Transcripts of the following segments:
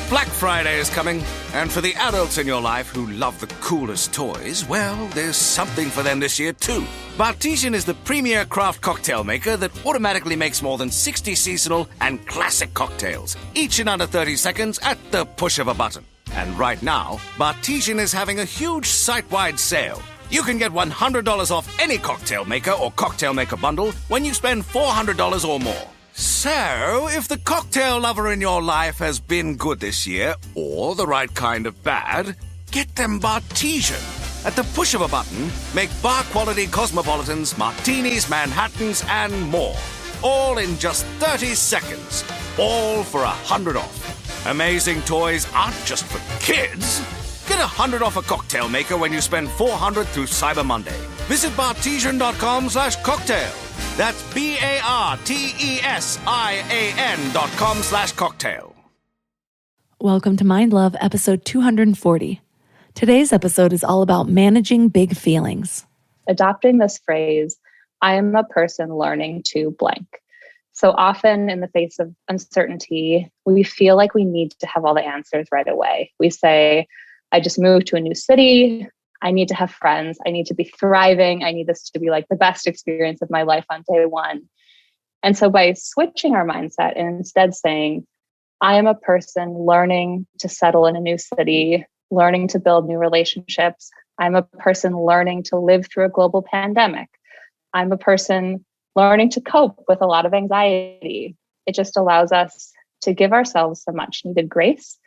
Black Friday is coming, and for the adults in your life who love the coolest toys, well, there's something for them this year too. Bartesian is the premier craft cocktail maker that automatically makes more than 60 seasonal and classic cocktails, each in under 30 seconds at the push of a button. And right now, Bartesian is having a huge site-wide sale. You can get $100 off any cocktail maker or cocktail maker bundle when you spend $400 or more. So, if the cocktail lover in your life has been good this year, or the right kind of bad, get them Bartesian. At the push of a button, make bar-quality cosmopolitans, martinis, Manhattans, and more. All in just 30 seconds. All for $100 off. Amazing toys aren't just for kids. Get $100 off a cocktail maker when you spend $400 through Cyber Monday. Visit bartesian.com/cocktail. That's BARTESIAN.com/cocktail. Welcome to Mind Love, episode 240. Today's episode is all about managing big feelings. Adopting this phrase, I am a person learning to blank. So often in the face of uncertainty, we feel like we need to have all the answers right away. We say, I just moved to a new city. I need to have friends. I need to be thriving. I need this to be like the best experience of my life on day one. And so by switching our mindset and instead saying, I am a person learning to settle in a new city, learning to build new relationships. I'm a person learning to live through a global pandemic. I'm a person learning to cope with a lot of anxiety. It just allows us to give ourselves some much needed grace.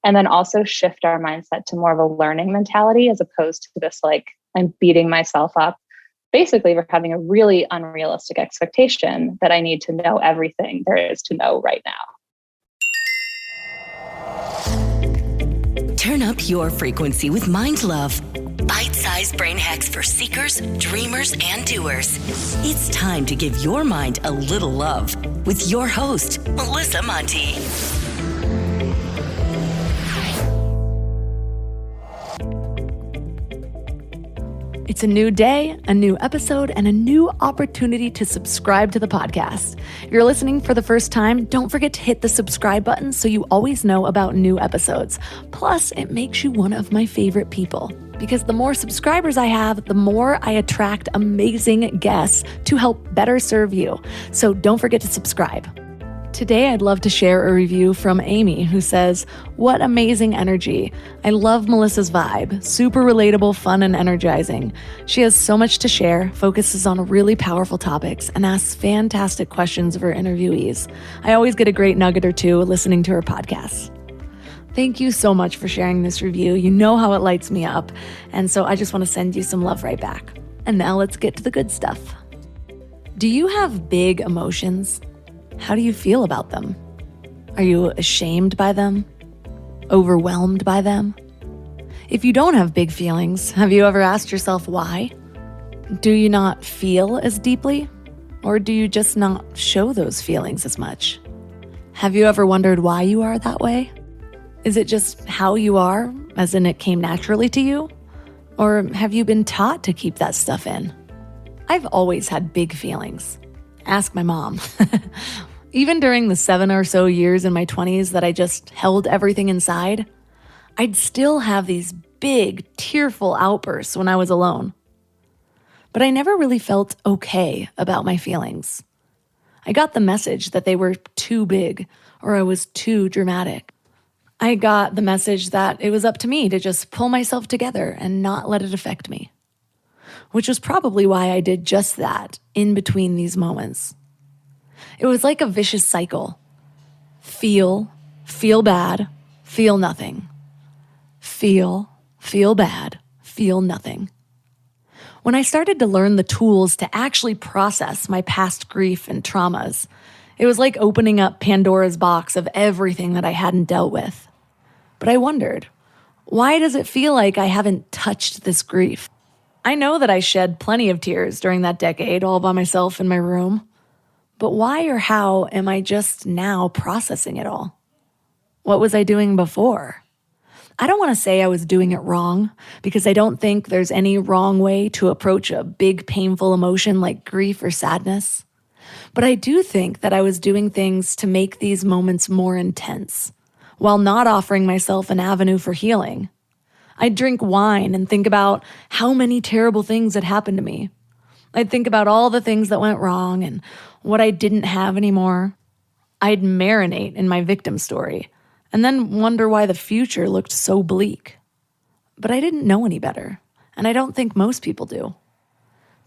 And then also shift our mindset to more of a learning mentality as opposed to this, like, I'm beating myself up, basically for having a really unrealistic expectation that I need to know everything there is to know right now. Turn up your frequency with Mind Love. Bite-sized brain hacks for seekers, dreamers, and doers. It's time to give your mind a little love with your host, Melissa Monti. It's a new day, a new episode, and a new opportunity to subscribe to the podcast. If you're listening for the first time, don't forget to hit the subscribe button so you always know about new episodes. Plus, it makes you one of my favorite people, because the more subscribers I have, the more I attract amazing guests to help better serve you. So don't forget to subscribe. Today, I'd love to share a review from Amy, who says, "What amazing energy. I love Melissa's vibe. Super relatable, fun, and energizing. She has so much to share, focuses on really powerful topics, and asks fantastic questions of her interviewees. I always get a great nugget or two listening to her podcasts." Thank you so much for sharing this review. You know how it lights me up. And so I just want to send you some love right back. And now let's get to the good stuff. Do you have big emotions? How do you feel about them? Are you ashamed by them? Overwhelmed by them? If you don't have big feelings, have you ever asked yourself why? Do you not feel as deeply? Or do you just not show those feelings as much? Have you ever wondered why you are that way? Is it just how you are, as in it came naturally to you? Or have you been taught to keep that stuff in? I've always had big feelings. Ask my mom. Even during the 7 or so years in my 20s that I just held everything inside, I'd still have these big, tearful outbursts when I was alone. But I never really felt okay about my feelings. I got the message that they were too big or I was too dramatic. I got the message that it was up to me to just pull myself together and not let it affect me, which was probably why I did just that in between these moments. It was like a vicious cycle. Feel bad, feel nothing. Feel bad, feel nothing. When I started to learn the tools to actually process my past grief and traumas, it was like opening up Pandora's box of everything that I hadn't dealt with. But I wondered, why does it feel like I haven't touched this grief? I know that I shed plenty of tears during that decade all by myself in my room. But why or how am I just now processing it all? What was I doing before? I don't want to say I was doing it wrong, because I don't think there's any wrong way to approach a big, painful emotion like grief or sadness. But I do think that I was doing things to make these moments more intense, while not offering myself an avenue for healing. I'd drink wine and think about how many terrible things had happened to me. I'd think about all the things that went wrong and what I didn't have anymore. I'd marinate in my victim story and then wonder why the future looked so bleak. But I didn't know any better, and I don't think most people do.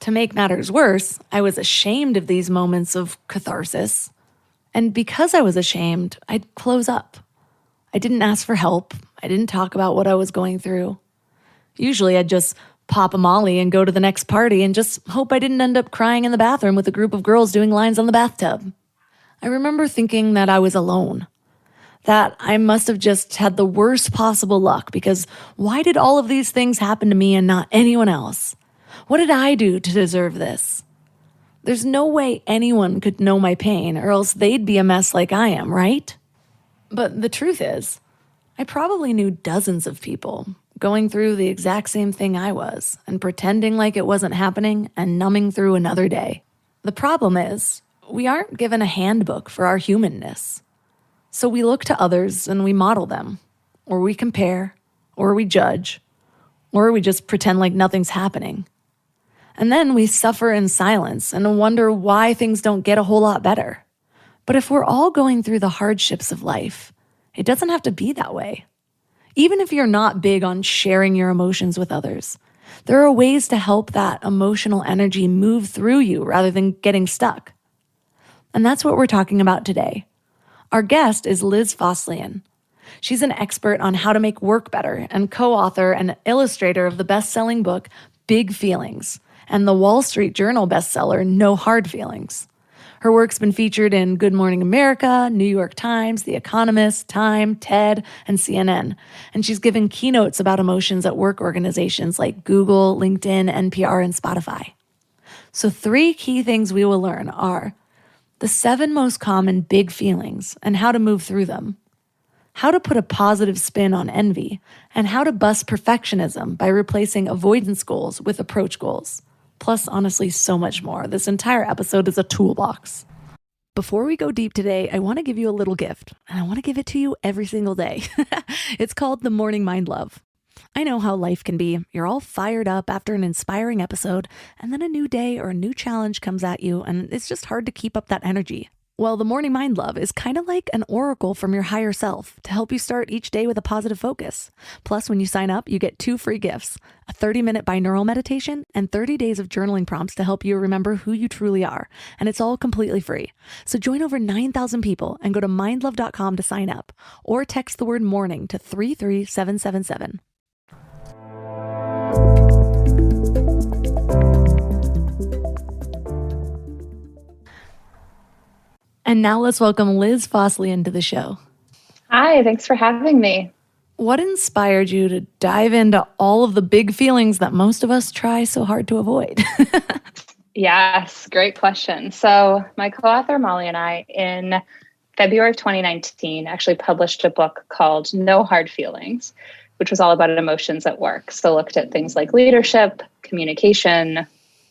To make matters worse, I was ashamed of these moments of catharsis. And because I was ashamed, I'd close up. I didn't ask for help. I didn't talk about what I was going through. Usually I'd just pop a Molly and go to the next party and just hope I didn't end up crying in the bathroom with a group of girls doing lines on the bathtub. I remember thinking that I was alone, that I must have just had the worst possible luck because why did all of these things happen to me and not anyone else? What did I do to deserve this? There's no way anyone could know my pain or else they'd be a mess like I am, right? But the truth is, I probably knew dozens of people going through the exact same thing I was and pretending like it wasn't happening and numbing through another day. The problem is, we aren't given a handbook for our humanness. So we look to others and we model them, or we compare, or we judge, or we just pretend like nothing's happening. And then we suffer in silence and wonder why things don't get a whole lot better. But if we're all going through the hardships of life, it doesn't have to be that way. Even if you're not big on sharing your emotions with others, there are ways to help that emotional energy move through you rather than getting stuck. And that's what we're talking about today. Our guest is Liz Fosslien. She's an expert on how to make work better and co-author and illustrator of the best-selling book, Big Feelings, and the Wall Street Journal bestseller, No Hard Feelings. Her work's been featured in Good Morning America, New York Times, The Economist, Time, TED, and CNN. And she's given keynotes about emotions at work organizations like Google, LinkedIn, NPR, and Spotify. So 3 key things we will learn are the 7 most common big feelings and how to move through them, how to put a positive spin on envy, and how to bust perfectionism by replacing avoidance goals with approach goals. Plus, honestly, so much more. This entire episode is a toolbox. Before we go deep today, I want to give you a little gift, and I want to give it to you every single day. It's called the Morning Mind Love. I know how life can be. You're all fired up after an inspiring episode, and then a new day or a new challenge comes at you, and it's just hard to keep up that energy. Well, the Morning Mind Love is kind of like an oracle from your higher self to help you start each day with a positive focus. Plus, when you sign up, you get 2 free gifts, a 30-minute binaural meditation and 30 days of journaling prompts to help you remember who you truly are. And it's all completely free. So join over 9,000 people and go to mindlove.com to sign up or text the word morning to 33777. And now let's welcome Liz Fosslien to the show. Hi, thanks for having me. What inspired you to dive into all of the big feelings that most of us try so hard to avoid? Yes, great question. So my co-author Molly and I, in February of 2019, actually published a book called No Hard Feelings, which was all about emotions at work. So looked at things like leadership, communication,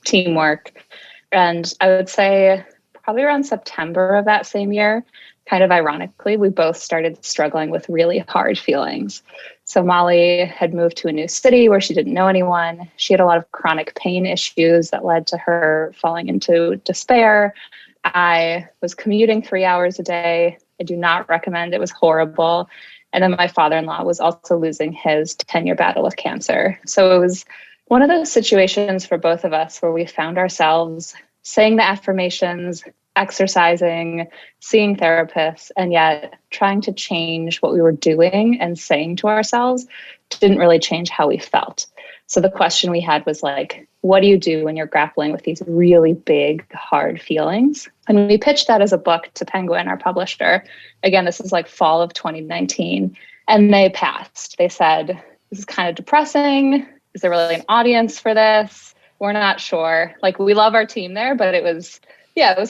teamwork. And I would say probably around September of that same year, kind of ironically, we both started struggling with really hard feelings. So Molly had moved to a new city where she didn't know anyone. She had a lot of chronic pain issues that led to her falling into despair. I was commuting 3 hours a day. I do not recommend. It was horrible. And then my father-in-law was also losing his 10-year battle with cancer. So it was one of those situations for both of us where we found ourselves saying the affirmations, exercising, seeing therapists, and yet trying to change what we were doing and saying to ourselves didn't really change how we felt. So the question we had was like, what do you do when you're grappling with these really big, hard feelings? And we pitched that as a book to Penguin, our publisher. Again, this is like fall of 2019. And they passed. They said, this is kind of depressing. Is there really an audience for this? We're not sure. Like, we love our team there, but it was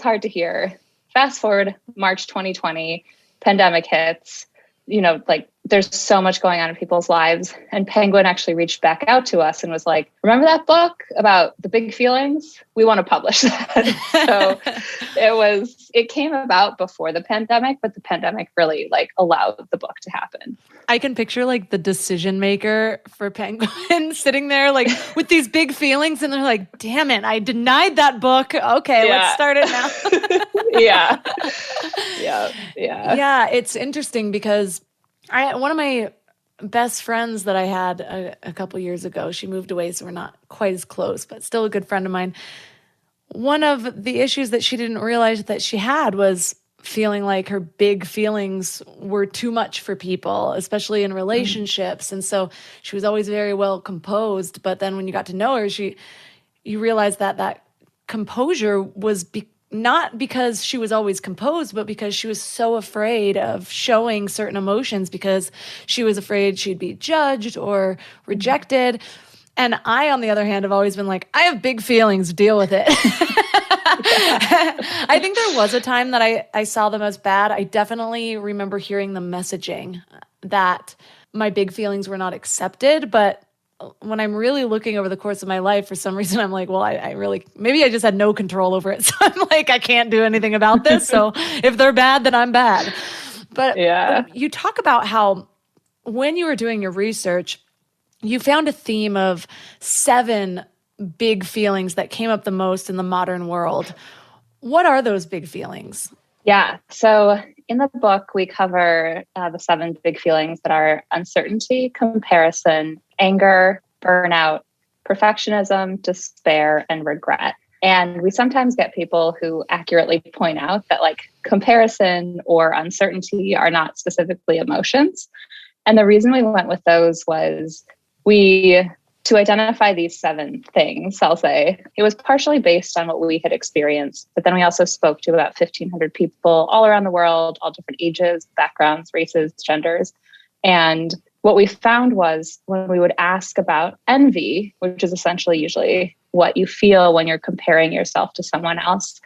hard to hear. Fast forward March 2020, pandemic hits, like there's so much going on in people's lives. And Penguin actually reached back out to us and was like, remember that book about the big feelings? We want to publish that. So it came about before the pandemic, but the pandemic really like allowed the book to happen. I can picture like the decision maker for Penguin sitting there like with these big feelings and they're like, damn it, I denied that book. Okay, let's start it now. Yeah, it's interesting because one of my best friends that I had a couple years ago, she moved away, so we're not quite as close, but still a good friend of mine. One of the issues that she didn't realize that she had was feeling like her big feelings were too much for people, especially in relationships. And so she was always very well composed. But then when you got to know her, you realized that composure was not because she was always composed, but because she was so afraid of showing certain emotions because she was afraid she'd be judged or rejected. And I, on the other hand, have always been like, I have big feelings, deal with it. I think there was a time that I saw them as bad. I definitely remember hearing the messaging that my big feelings were not accepted, but when I'm really looking over the course of my life, for some reason, I'm like, well, maybe I just had no control over it. So I'm like, I can't do anything about this. So if they're bad, then I'm bad. But you talk about how when you were doing your research, you found a theme of 7 big feelings that came up the most in the modern world. What are those big feelings? Yeah. So in the book, we cover the 7 big feelings that are uncertainty, comparison, anger, burnout, perfectionism, despair, and regret. And we sometimes get people who accurately point out that like comparison or uncertainty are not specifically emotions. And the reason we went with those was to identify these 7 things, I'll say, it was partially based on what we had experienced, but then we also spoke to about 1,500 people all around the world, all different ages, backgrounds, races, genders. And what we found was when we would ask about envy, which is essentially usually what you feel when you're comparing yourself to someone else,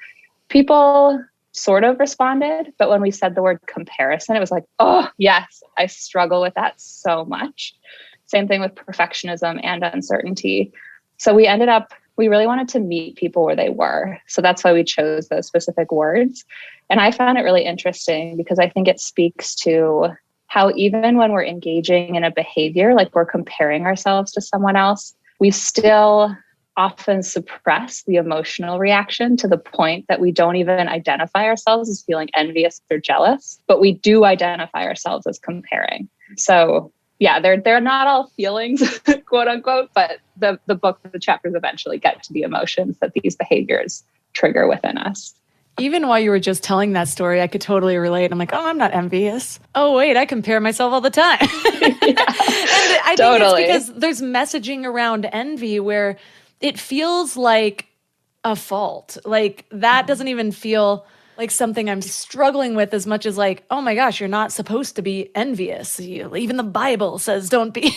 people sort of responded. But when we said the word comparison, it was like, oh, yes, I struggle with that so much. Same thing with perfectionism and uncertainty. So we really wanted to meet people where they were. So that's why we chose those specific words. And I found it really interesting because I think it speaks to how even when we're engaging in a behavior, like we're comparing ourselves to someone else, we still often suppress the emotional reaction to the point that we don't even identify ourselves as feeling envious or jealous, but we do identify ourselves as comparing. So yeah, they're not all feelings, quote unquote, but the chapters eventually get to the emotions that these behaviors trigger within us. Even while you were just telling that story, I could totally relate. I'm like, oh, I'm not envious. Oh, wait, I compare myself all the time. And I think it's because there's messaging around envy where it feels like a fault. Like that doesn't even feel like something I'm struggling with as much as like, oh my gosh, you're not supposed to be envious. Even the Bible says don't be,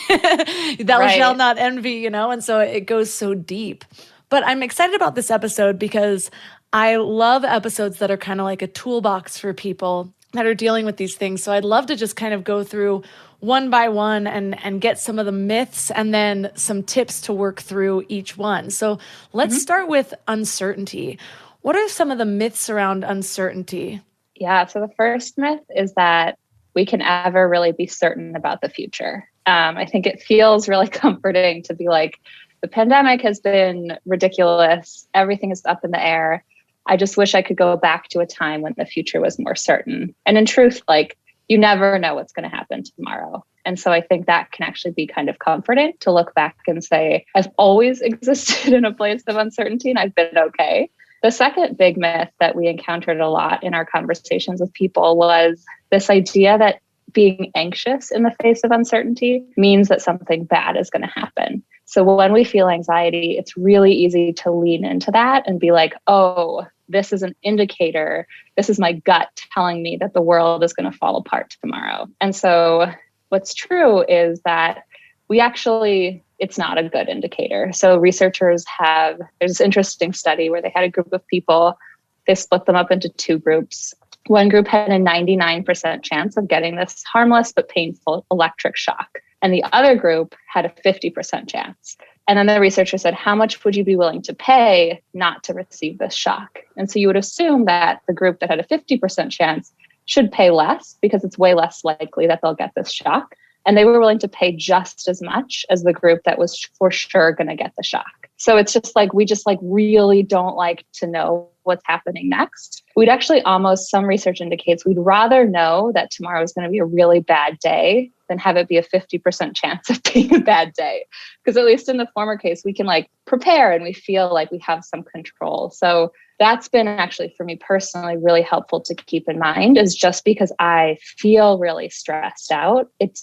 thou shalt not envy, and so it goes so deep. But I'm excited about this episode because I love episodes that are kind of like a toolbox for people that are dealing with these things. So I'd love to just kind of go through one by one and get some of the myths and then some tips to work through each one. So let's start with uncertainty. What are some of the myths around uncertainty? Yeah, so the first myth is that we can ever really be certain about the future. I think it feels really comforting to be like, the pandemic has been ridiculous. Everything is up in the air. I just wish I could go back to a time when the future was more certain. And in truth, like you never know what's going to happen tomorrow. And so I think that can actually be kind of comforting to look back and say, I've always existed in a place of uncertainty and I've been okay. The second big myth that we encountered a lot in our conversations with people was this idea that being anxious in the face of uncertainty means that something bad is going to happen. So when we feel anxiety, it's really easy to lean into that and be like, oh, this is an indicator. This is my gut telling me that the world is going to fall apart tomorrow. And so what's true is that it's not a good indicator. So researchers there's this interesting study where they had a group of people, they split them up into 2 groups. One group had a 99% chance of getting this harmless but painful electric shock. And the other group had a 50% chance. And then the researcher said, how much would you be willing to pay not to receive this shock? And so you would assume that the group that had a 50% chance should pay less because it's way less likely that they'll get this shock. And they were willing to pay just as much as the group that was for sure going to get the shock. So it's just like, we just like really don't like to know what's happening next. We'd actually some research indicates we'd rather know that tomorrow is going to be a really bad day than have it be a 50% chance of being a bad day. Because at least in the former case, we can like prepare and we feel like we have some control. So that's been actually for me personally really helpful to keep in mind, is just because I feel really stressed out, it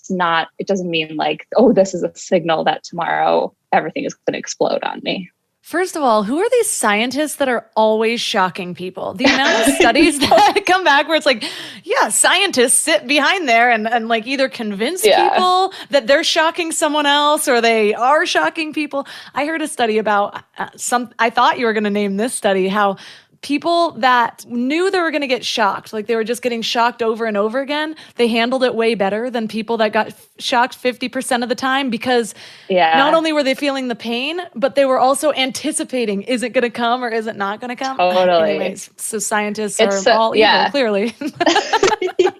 doesn't mean like, oh, this is a signal that tomorrow everything is going to explode on me. First of all, who are these scientists that are always shocking people? The amount of studies that come back where it's like, yeah, scientists sit behind there and like either convince people that they're shocking someone else or they are shocking people. I heard a study about I thought you were going to name this study, how people that knew they were going to get shocked, like they were just getting shocked over and over again, they handled it way better than people that got shocked 50% of the time, because not only were they feeling the pain, but they were also anticipating, is it going to come or is it not going to come? Totally. Anyways, so scientists are all evil, clearly.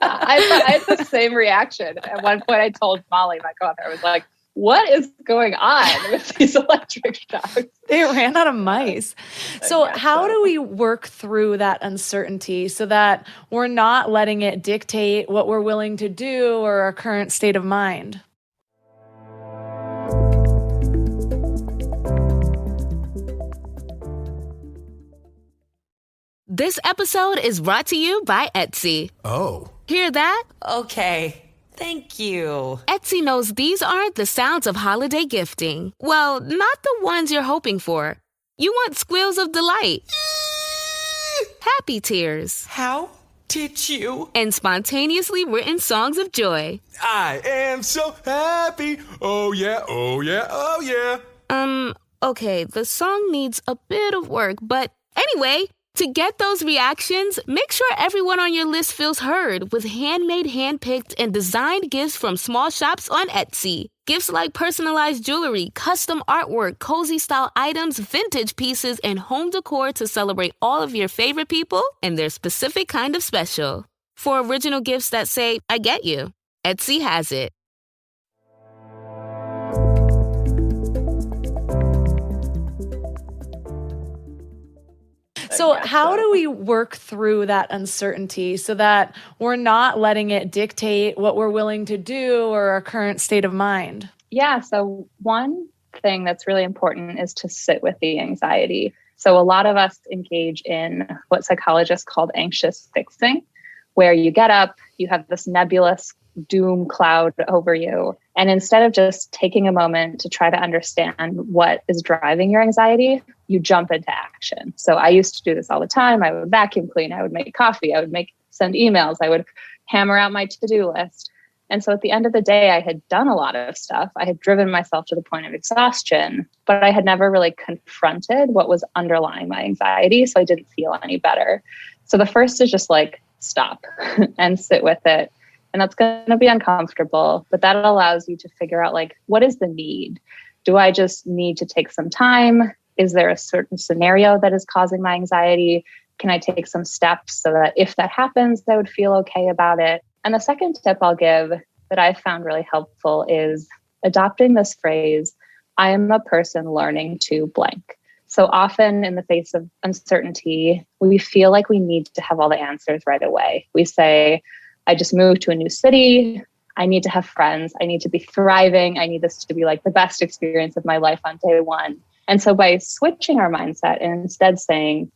I had the same reaction. At one point I told Molly, my co-author, I was like, what is going on with these electric shocks? They ran out of mice. So how do we work through that uncertainty so that we're not letting it dictate what we're willing to do or our current state of mind? This episode is brought to you by Etsy. Oh. Hear that? Okay. Thank you. Etsy knows these aren't the sounds of holiday gifting. Well, not the ones you're hoping for. You want squeals of delight, happy tears. How did you? And spontaneously written songs of joy. I am so happy. Oh yeah, oh yeah, oh yeah. Okay, the song needs a bit of work, but anyway, to get those reactions, make sure everyone on your list feels heard with handmade, handpicked, and designed gifts from small shops on Etsy. Gifts like personalized jewelry, custom artwork, cozy style items, vintage pieces, and home decor to celebrate all of your favorite people and their specific kind of special. For original gifts that say, I get you, Etsy has it. So how do we work through that uncertainty so that we're not letting it dictate what we're willing to do or our current state of mind? Yeah, so one thing that's really important is to sit with the anxiety. So a lot of us engage in what psychologists call anxious fixing, where you get up, you have this nebulous doom cloud over you. And instead of just taking a moment to try to understand what is driving your anxiety, you jump into action. So I used to do this all the time. I would vacuum clean, I would make coffee, I would send emails, I would hammer out my to-do list. And so at the end of the day, I had done a lot of stuff. I had driven myself to the point of exhaustion, but I had never really confronted what was underlying my anxiety. So I didn't feel any better. So the first is just like stop and sit with it. And that's going to be uncomfortable, but that allows you to figure out like, what is the need? Do I just need to take some time? Is there a certain scenario that is causing my anxiety? Can I take some steps so that if that happens, I would feel okay about it? And the second tip I'll give that I found really helpful is adopting this phrase, I am a person learning to blank. So often in the face of uncertainty, we feel like we need to have all the answers right away. We say, I just moved to a new city. I need to have friends. I need to be thriving. I need this to be like the best experience of my life on day one. And so by switching our mindset and instead saying,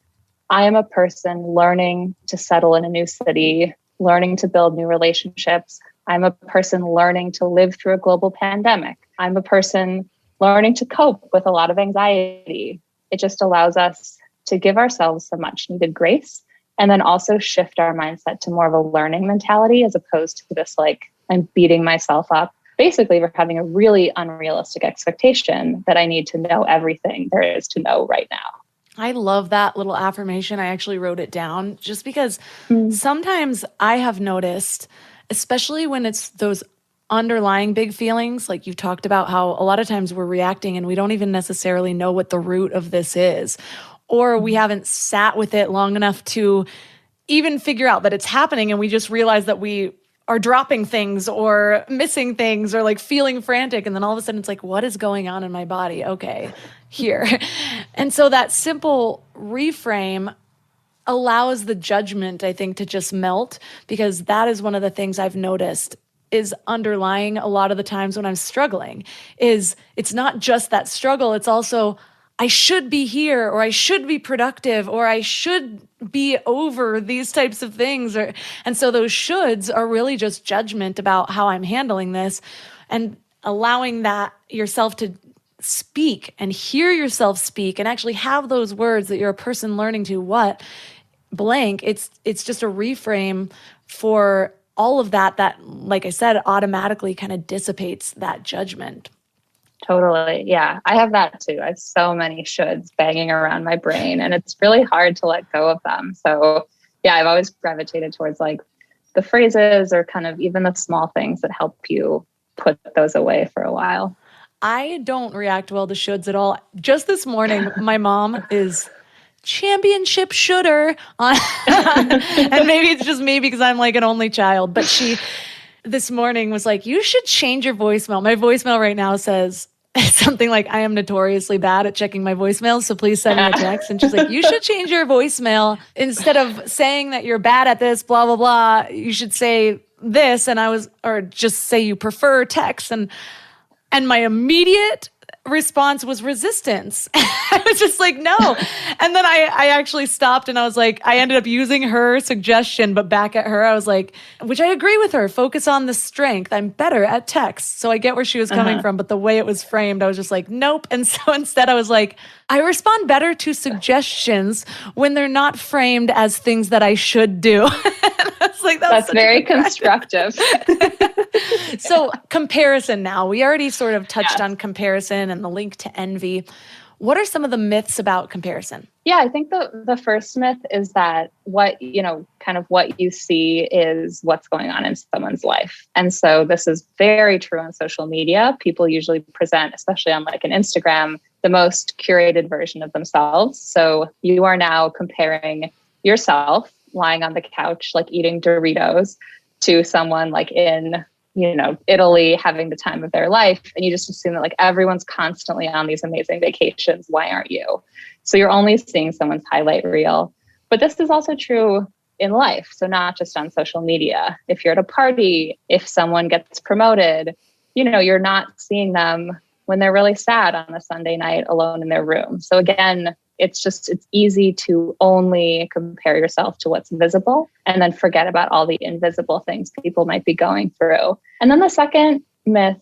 I am a person learning to settle in a new city, learning to build new relationships. I'm a person learning to live through a global pandemic. I'm a person learning to cope with a lot of anxiety. It just allows us to give ourselves some much needed grace. And then also shift our mindset to more of a learning mentality as opposed to this like, I'm beating myself up. Basically, we're having a really unrealistic expectation that I need to know everything there is to know right now. I love that little affirmation. I actually wrote it down just because sometimes I have noticed, especially when it's those underlying big feelings, like you've talked about how a lot of times we're reacting and we don't even necessarily know what the root of this is, or we haven't sat with it long enough to even figure out that it's happening, and we just realize that we are dropping things or missing things or like feeling frantic. And then all of a sudden it's like, what is going on in my body? Okay, here. And so that simple reframe allows the judgment, I think, to just melt, because that is one of the things I've noticed is underlying a lot of the times when I'm struggling is it's not just that struggle. It's also, I should be here, or I should be productive, or I should be over these types of things. And so those shoulds are really just judgment about how I'm handling this, and allowing that yourself to speak and hear yourself speak and actually have those words that you're a person learning to what blank. It's just a reframe for all of that, like I said, automatically kind of dissipates that judgment. Totally. Yeah. I have that too. I have so many shoulds banging around my brain, and it's really hard to let go of them. So yeah, I've always gravitated towards like the phrases or kind of even the small things that help you put those away for a while. I don't react well to shoulds at all. Just this morning, my mom is championship shoulder on, and maybe it's just me because I'm like an only child, but she this morning was like, you should change your voicemail. My voicemail right now says something like, I am notoriously bad at checking my voicemails, so please send me a text. And she's like, you should change your voicemail. Instead of saying that you're bad at this, blah, blah, blah, you should say this. Or just say you prefer text. And my immediate response was resistance. I was just like, no. And then I actually stopped, and I was like, I ended up using her suggestion, but back at her, I was like, which I agree with her, focus on the strength. I'm better at text. So I get where she was coming from, but the way it was framed, I was just like, nope. And so instead I was like, I respond better to suggestions when they're not framed as things that I should do. Like, that's very constructive. So comparison now. We already sort of touched on comparison and the link to envy. What are some of the myths about comparison? Yeah, I think the first myth is that what you see is what's going on in someone's life. And so this is very true on social media. People usually present, especially on like an Instagram, the most curated version of themselves. So you are now comparing yourself lying on the couch, like eating Doritos, to someone like in, Italy having the time of their life. And you just assume that like everyone's constantly on these amazing vacations. Why aren't you? So you're only seeing someone's highlight reel. But this is also true in life. So not just on social media. If you're at a party, if someone gets promoted, you're not seeing them when they're really sad on a Sunday night alone in their room. So again, it's easy to only compare yourself to what's visible and then forget about all the invisible things people might be going through. And then the second myth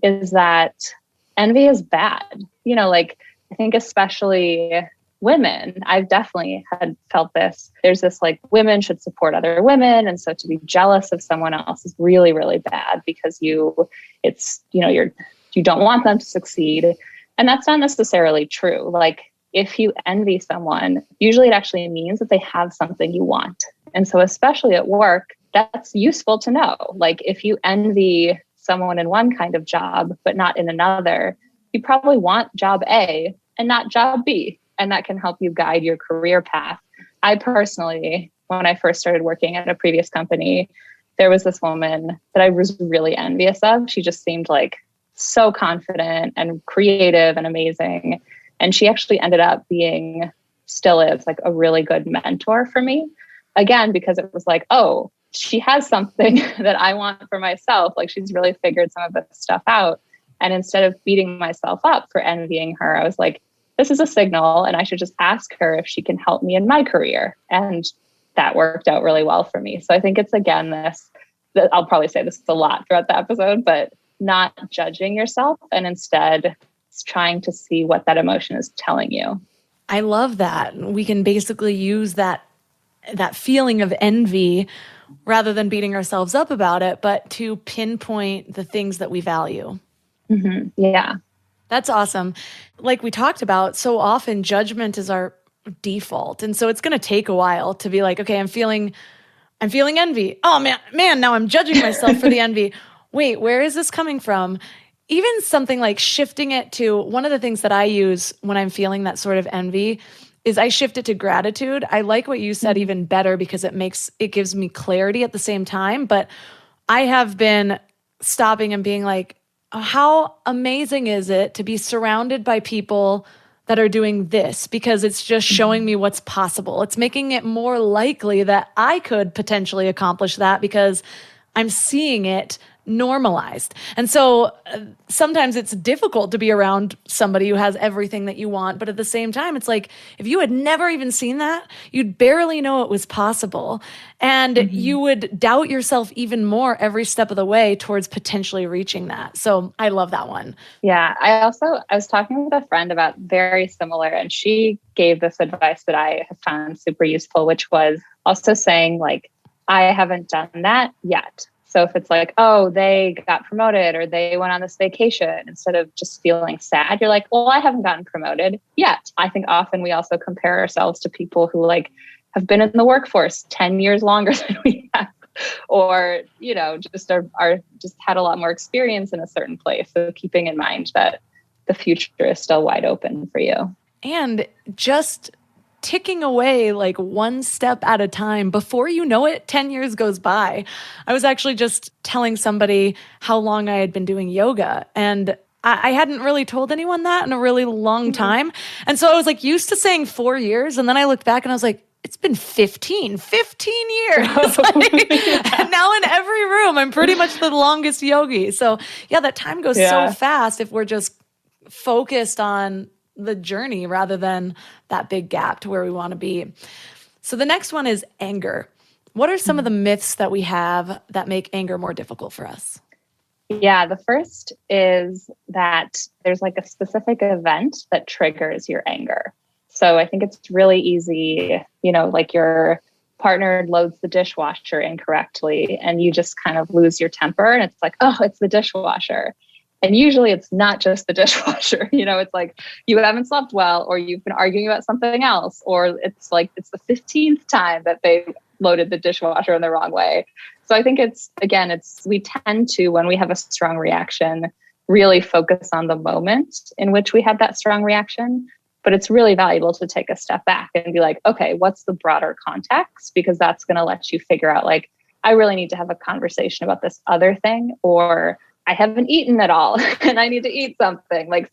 is that envy is bad. I think especially women, I've definitely had felt this. There's this like women should support other women. And so to be jealous of someone else is really, really bad because you don't want them to succeed. And that's not necessarily true. Like, if you envy someone, usually it actually means that they have something you want. And so especially at work, that's useful to know. Like if you envy someone in one kind of job, but not in another, you probably want job A and not job B. And that can help you guide your career path. I personally, when I first started working at a previous company, there was this woman that I was really envious of. She just seemed like so confident and creative and amazing. And she actually ended up still is like a really good mentor for me. Again, because it was like, oh, she has something that I want for myself. Like she's really figured some of this stuff out. And instead of beating myself up for envying her, I was like, this is a signal and I should just ask her if she can help me in my career. And that worked out really well for me. So I think it's again, I'll probably say this a lot throughout the episode, but not judging yourself and instead trying to see what that emotion is telling you. I love that. We can basically use that feeling of envy rather than beating ourselves up about it, but to pinpoint the things that we value. Mm-hmm. Yeah. That's awesome. Like we talked about, so often judgment is our default. And so it's going to take a while to be like, okay, I'm feeling envy. Oh man, now I'm judging myself for the envy. Wait, where is this coming from? Even something like shifting it to, one of the things that I use when I'm feeling that sort of envy is I shift it to gratitude. I like what you said even better because it gives me clarity at the same time. But I have been stopping and being like, oh, how amazing is it to be surrounded by people that are doing this, because it's just showing me what's possible. It's making it more likely that I could potentially accomplish that because I'm seeing it normalized. And so sometimes it's difficult to be around somebody who has everything that you want. But at the same time, it's like, if you had never even seen that, you'd barely know it was possible. And you would doubt yourself even more every step of the way towards potentially reaching that. So I love that one. Yeah. I was talking with a friend about very similar, and she gave this advice that I have found super useful, which was also saying like, I haven't done that yet. So if it's like, oh, they got promoted or they went on this vacation, instead of just feeling sad, you're like, well, I haven't gotten promoted yet. I think often we also compare ourselves to people who like have been in the workforce 10 years longer than we have, or, just are just had a lot more experience in a certain place. So keeping in mind that the future is still wide open for you. And just ticking away like one step at a time. Before you know it, 10 years goes by. I was actually just telling somebody how long I had been doing yoga, and I hadn't really told anyone that in a really long time. And so I was like used to saying 4 years. And then I looked back and I was like, it's been 15 years. And now in every room, I'm pretty much the longest yogi. So yeah, that time goes so fast if we're just focused on the journey rather than that big gap to where we want to be. So the next one is anger. What are some of the myths that we have that make anger more difficult for us? Yeah, the first is that there's like a specific event that triggers your anger. So I think it's really easy, like your partner loads the dishwasher incorrectly and you just kind of lose your temper and it's like, oh, it's the dishwasher. And usually it's not just the dishwasher, it's like you haven't slept well, or you've been arguing about something else, or it's like it's the 15th time that they loaded the dishwasher in the wrong way. So I think we tend to, when we have a strong reaction, really focus on the moment in which we had that strong reaction. But it's really valuable to take a step back and be like, okay, what's the broader context? Because that's going to let you figure out like, I really need to have a conversation about this other thing, or I haven't eaten at all and I need to eat something. Like,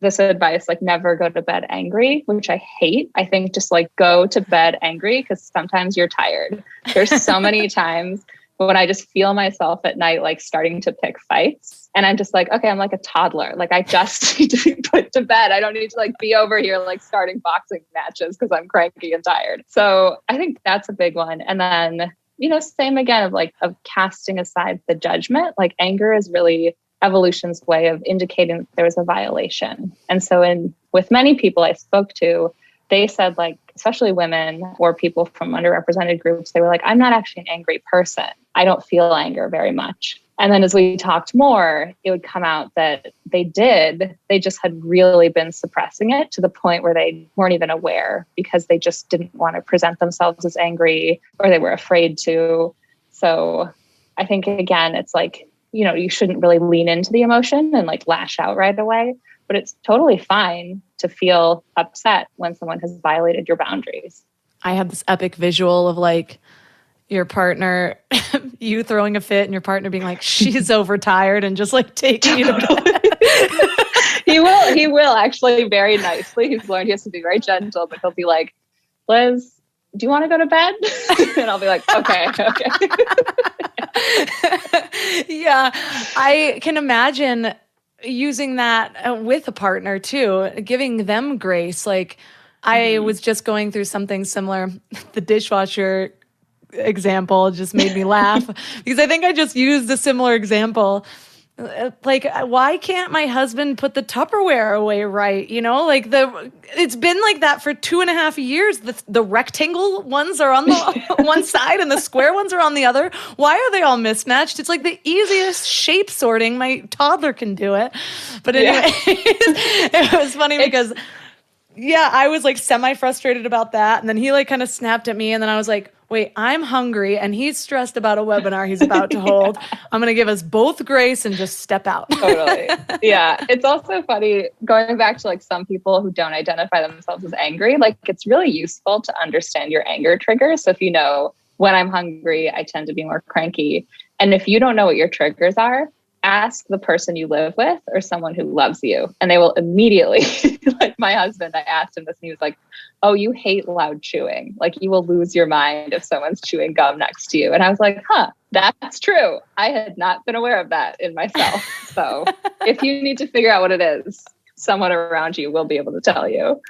this advice, like never go to bed angry, which I hate. I think just like go to bed angry because sometimes you're tired. There's so many times when I just feel myself at night, like starting to pick fights. And I'm just like, okay, I'm like a toddler. Like I just need to be put to bed. I don't need to like be over here, like starting boxing matches because I'm cranky and tired. So I think that's a big one. And then, same again of casting aside the judgment. Like anger is really evolution's way of indicating that there was a violation. And so with many people I spoke to, they said like, especially women or people from underrepresented groups, they were like, I'm not actually an angry person. I don't feel anger very much. And then as we talked more, it would come out that they just had really been suppressing it to the point where they weren't even aware because they just didn't want to present themselves as angry, or they were afraid to. So I think, again, it's like, you shouldn't really lean into the emotion and like lash out right away, but it's totally fine to feel upset when someone has violated your boundaries. I had this epic visual of like, your partner, you throwing a fit and your partner being like, she's overtired and just like taking you to bed. He will actually very nicely. He's learned he has to be very gentle, but he'll be like, Liz, do you want to go to bed? And I'll be like, okay. Yeah, I can imagine using that with a partner too, giving them grace. Like I was just going through something similar. The dishwasher example just made me laugh because I think I just used a similar example. Like, why can't my husband put the Tupperware away right? Like it's been like that for 2.5 years. The rectangle ones are on the one side and the square ones are on the other. Why are they all mismatched? It's like the easiest shape sorting. My toddler can do it. But anyway, it was funny because Yeah, I was like semi-frustrated about that. And then he like kind of snapped at me. And then I was like, wait, I'm hungry and he's stressed about a webinar he's about to hold. I'm going to give us both grace and just step out. Totally. Yeah. It's also funny going back to like some people who don't identify themselves as angry. Like it's really useful to understand your anger triggers. So if you know when I'm hungry, I tend to be more cranky. And if you don't know what your triggers are, ask the person you live with or someone who loves you. And they will immediately, like my husband, I asked him this and he was like, oh, you hate loud chewing. Like you will lose your mind if someone's chewing gum next to you. And I was like, that's true. I had not been aware of that in myself. So if you need to figure out what it is, someone around you will be able to tell you.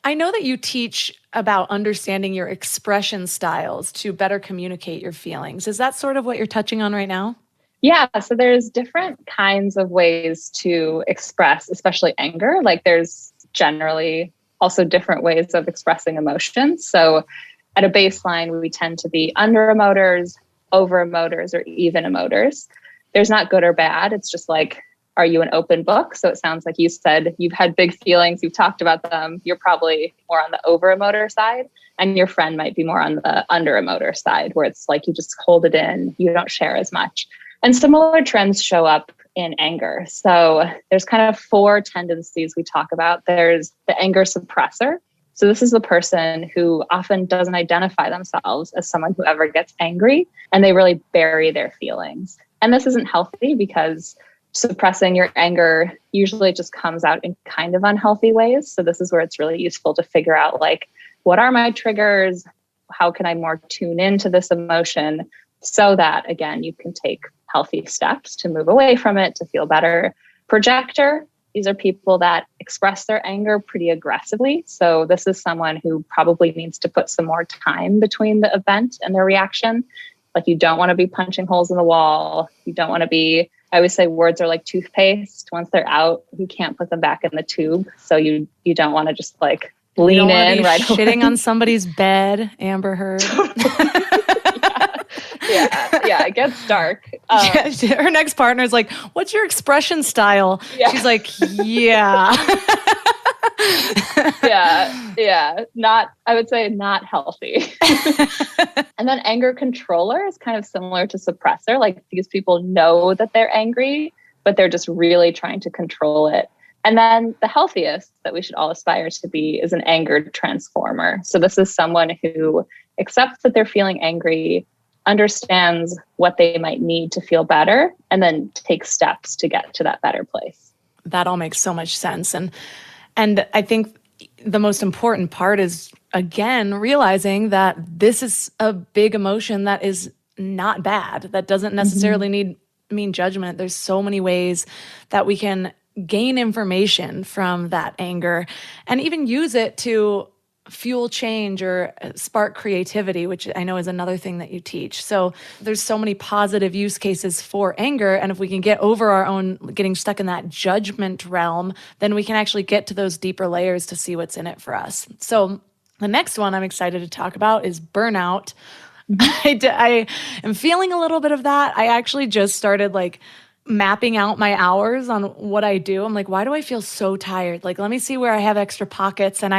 I know that you teach about understanding your expression styles to better communicate your feelings. Is that sort of what you're touching on right now? Yeah, so there's different kinds of ways to express, especially anger. Like there's generally also different ways of expressing emotions. So at a baseline, we tend to be under emoters, over emoters, or even emoters. There's not good or bad. It's just like, are you an open book? So it sounds like you said you've had big feelings, you've talked about them. You're probably more on the over emoter side, and your friend might be more on the under emoter side, where it's like you just hold it in, you don't share as much. And similar trends show up in anger. So there's kind of 4 tendencies we talk about. There's the anger suppressor. So this is the person who often doesn't identify themselves as someone who ever gets angry, and they really bury their feelings. And this isn't healthy because suppressing your anger usually just comes out in kind of unhealthy ways. So this is where it's really useful to figure out like, what are my triggers? How can I more tune into this emotion so that, again, you can take healthy steps to move away from it, to feel better. Projector, these are people that express their anger pretty aggressively. So this is someone who probably needs to put some more time between the event and their reaction. Like you don't want to be punching holes in the wall. You don't want to be, I always say words are like toothpaste. Once they're out, you can't put them back in the tube. So you don't want to just like lean in right shitting on somebody's bed, Amber Heard. Yeah, it gets dark. Her next partner is like, what's your expression style? Yeah. She's like, yeah. I would say not healthy. And then anger controller is kind of similar to suppressor. Like these people know that they're angry, but they're just really trying to control it. And then the healthiest that we should all aspire to be is an anger transformer. So this is someone who accepts that they're feeling angry, understands what they might need to feel better, and then takes steps to get to that better place. That all makes so much sense. And I think the most important part is, again, realizing that this is a big emotion that is not bad, that doesn't necessarily mean judgment. There's so many ways that we can gain information from that anger and even use it to fuel change or spark creativity, which I know is another thing that you teach. So there's so many positive use cases for anger. And if we can get over our own getting stuck in that judgment realm, then we can actually get to those deeper layers to see what's in it for us. So the next one I'm excited to talk about is burnout. I am feeling a little bit of that. I actually just started like mapping out my hours on what I do. I'm like, why do I feel so tired? Like, let me see where I have extra pockets. And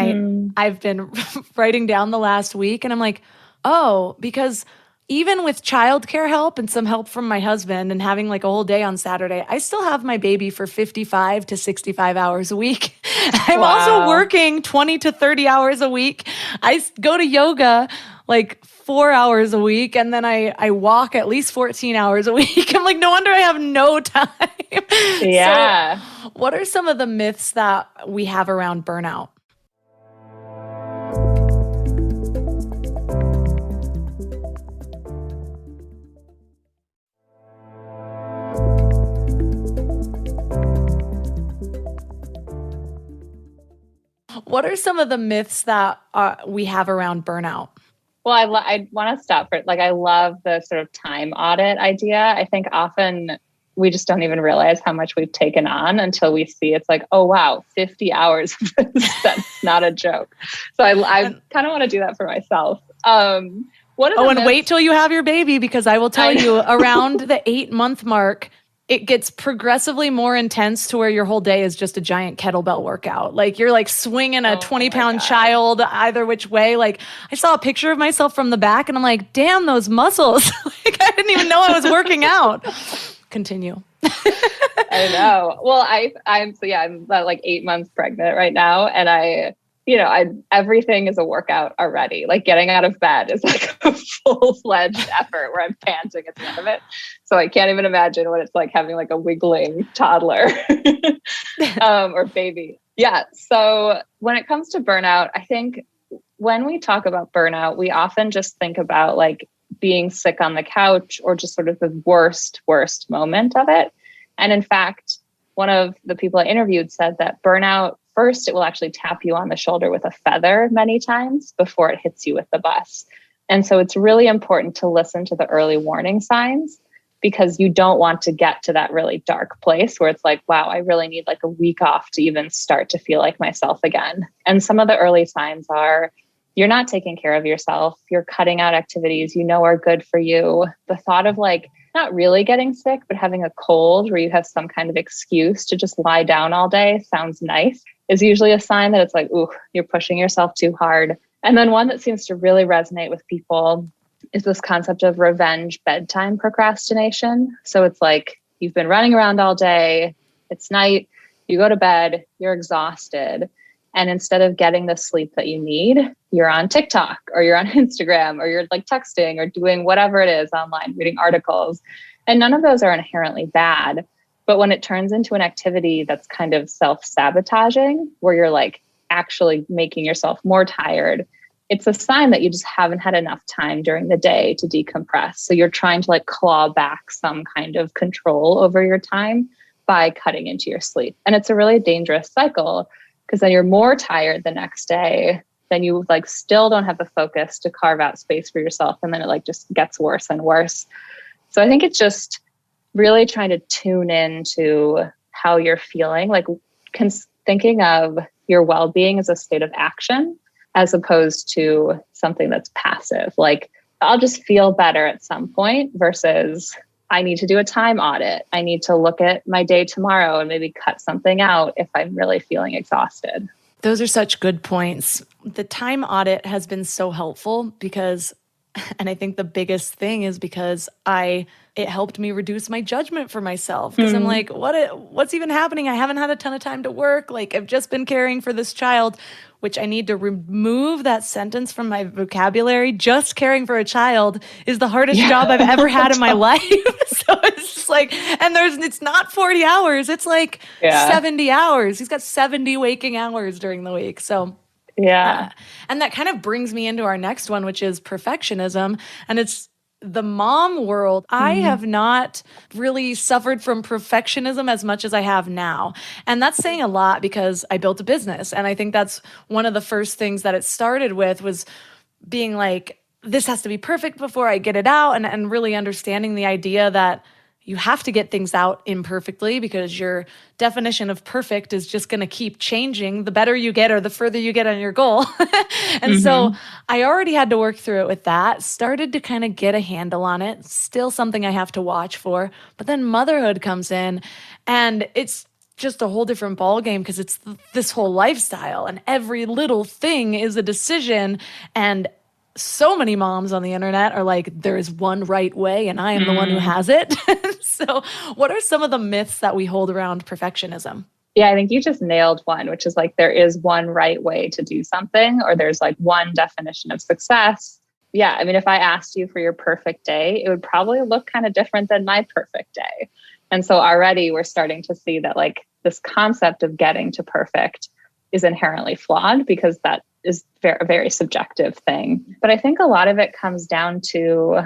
I've been writing down the last week and I'm like, oh, because even with childcare help and some help from my husband and having like a whole day on Saturday, I still have my baby for 55 to 65 hours a week. I'm also working 20 to 30 hours a week. I go to yoga like 4 hours a week, and then I walk at least 14 hours a week. I'm like, no wonder I have no time. Yeah. So what are some of the myths that we have around burnout? What are some of the myths that we have around burnout? Well, I want to stop for it. Like, I love the sort of time audit idea. I think often we just don't even realize how much we've taken on until we see it's like, oh, wow, 50 hours. That's not a joke. So I kind of want to do that for myself. Wait till you have your baby, because I will tell you around the 8-month mark, it gets progressively more intense to where your whole day is just a giant kettlebell workout. Like you're like swinging a 20-pound child either which way. Like I saw a picture of myself from the back and I'm like, damn, those muscles. Like I didn't even know I was working out. Continue. I know. Well, I'm about like 8 months pregnant right now. And everything is a workout already. Like getting out of bed is like a full-fledged effort where I'm panting at the end of it. So I can't even imagine what it's like having like a wiggling toddler or baby. Yeah. So when it comes to burnout, I think when we talk about burnout, we often just think about like being sick on the couch or just sort of the worst moment of it. And in fact, one of the people I interviewed said that burnout, first, it will actually tap you on the shoulder with a feather many times before it hits you with the bus. And so it's really important to listen to the early warning signs because you don't want to get to that really dark place where it's like, wow, I really need like a week off to even start to feel like myself again. And some of the early signs are you're not taking care of yourself. You're cutting out activities you know are good for you. The thought of like not really getting sick, but having a cold where you have some kind of excuse to just lie down all day sounds nice is usually a sign that it's like, ooh, you're pushing yourself too hard. And then one that seems to really resonate with people is this concept of revenge bedtime procrastination. So it's like you've been running around all day, it's night, you go to bed, you're exhausted. And instead of getting the sleep that you need, you're on TikTok or you're on Instagram or you're like texting or doing whatever it is online, reading articles. And none of those are inherently bad. But when it turns into an activity that's kind of self-sabotaging, where you're like actually making yourself more tired, it's a sign that you just haven't had enough time during the day to decompress. So you're trying to like claw back some kind of control over your time by cutting into your sleep. And it's a really dangerous cycle because then you're more tired the next day. Then you like still don't have the focus to carve out space for yourself. And then it like just gets worse and worse. So I think it's just really trying to tune into how you're feeling, like thinking of your well-being as a state of action as opposed to something that's passive. Like I'll just feel better at some point versus I need to do a time audit. I need to look at my day tomorrow and maybe cut something out if I'm really feeling exhausted. Those are such good points. The time audit has been so helpful because, and I think the biggest thing is because it helped me reduce my judgment for myself. Because I'm like, what's even happening? I haven't had a ton of time to work. Like I've just been caring for this child, which I need to remove that sentence from my vocabulary. Just caring for a child is the hardest job I've ever had in my life. So it's just like, and it's not 40 hours. It's like 70 hours. He's got 70 waking hours during the week. So and that kind of brings me into our next one, which is perfectionism. And it's the mom world. I have not really suffered from perfectionism as much as I have now. And that's saying a lot because I built a business. And I think that's one of the first things that it started with was being like, this has to be perfect before I get it out. And really understanding the idea that you have to get things out imperfectly because your definition of perfect is just going to keep changing the better you get or the further you get on your goal. And so I already had to work through it with that, started to kind of get a handle on it, still something I have to watch for. But then motherhood comes in and it's just a whole different ballgame because it's this whole lifestyle and every little thing is a decision. And so many moms on the internet are like, there is one right way and I am the one who has it. So what are some of the myths that we hold around perfectionism? Yeah, I think you just nailed one, which is like, there is one right way to do something, or there's like one definition of success. Yeah. I mean, if I asked you for your perfect day, it would probably look kind of different than my perfect day. And so already we're starting to see that like this concept of getting to perfect is inherently flawed because that is a very subjective thing. But I think a lot of it comes down to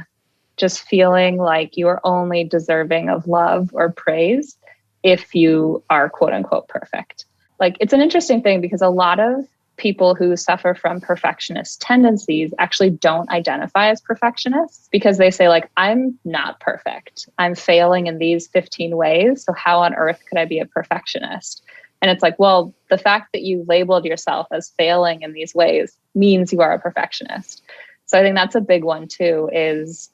just feeling like you are only deserving of love or praise if you are quote unquote perfect. Like it's an interesting thing because a lot of people who suffer from perfectionist tendencies actually don't identify as perfectionists because they say like, I'm not perfect. I'm failing in these 15 ways. So how on earth could I be a perfectionist? And it's like, well, the fact that you labeled yourself as failing in these ways means you are a perfectionist. So I think that's a big one too, is,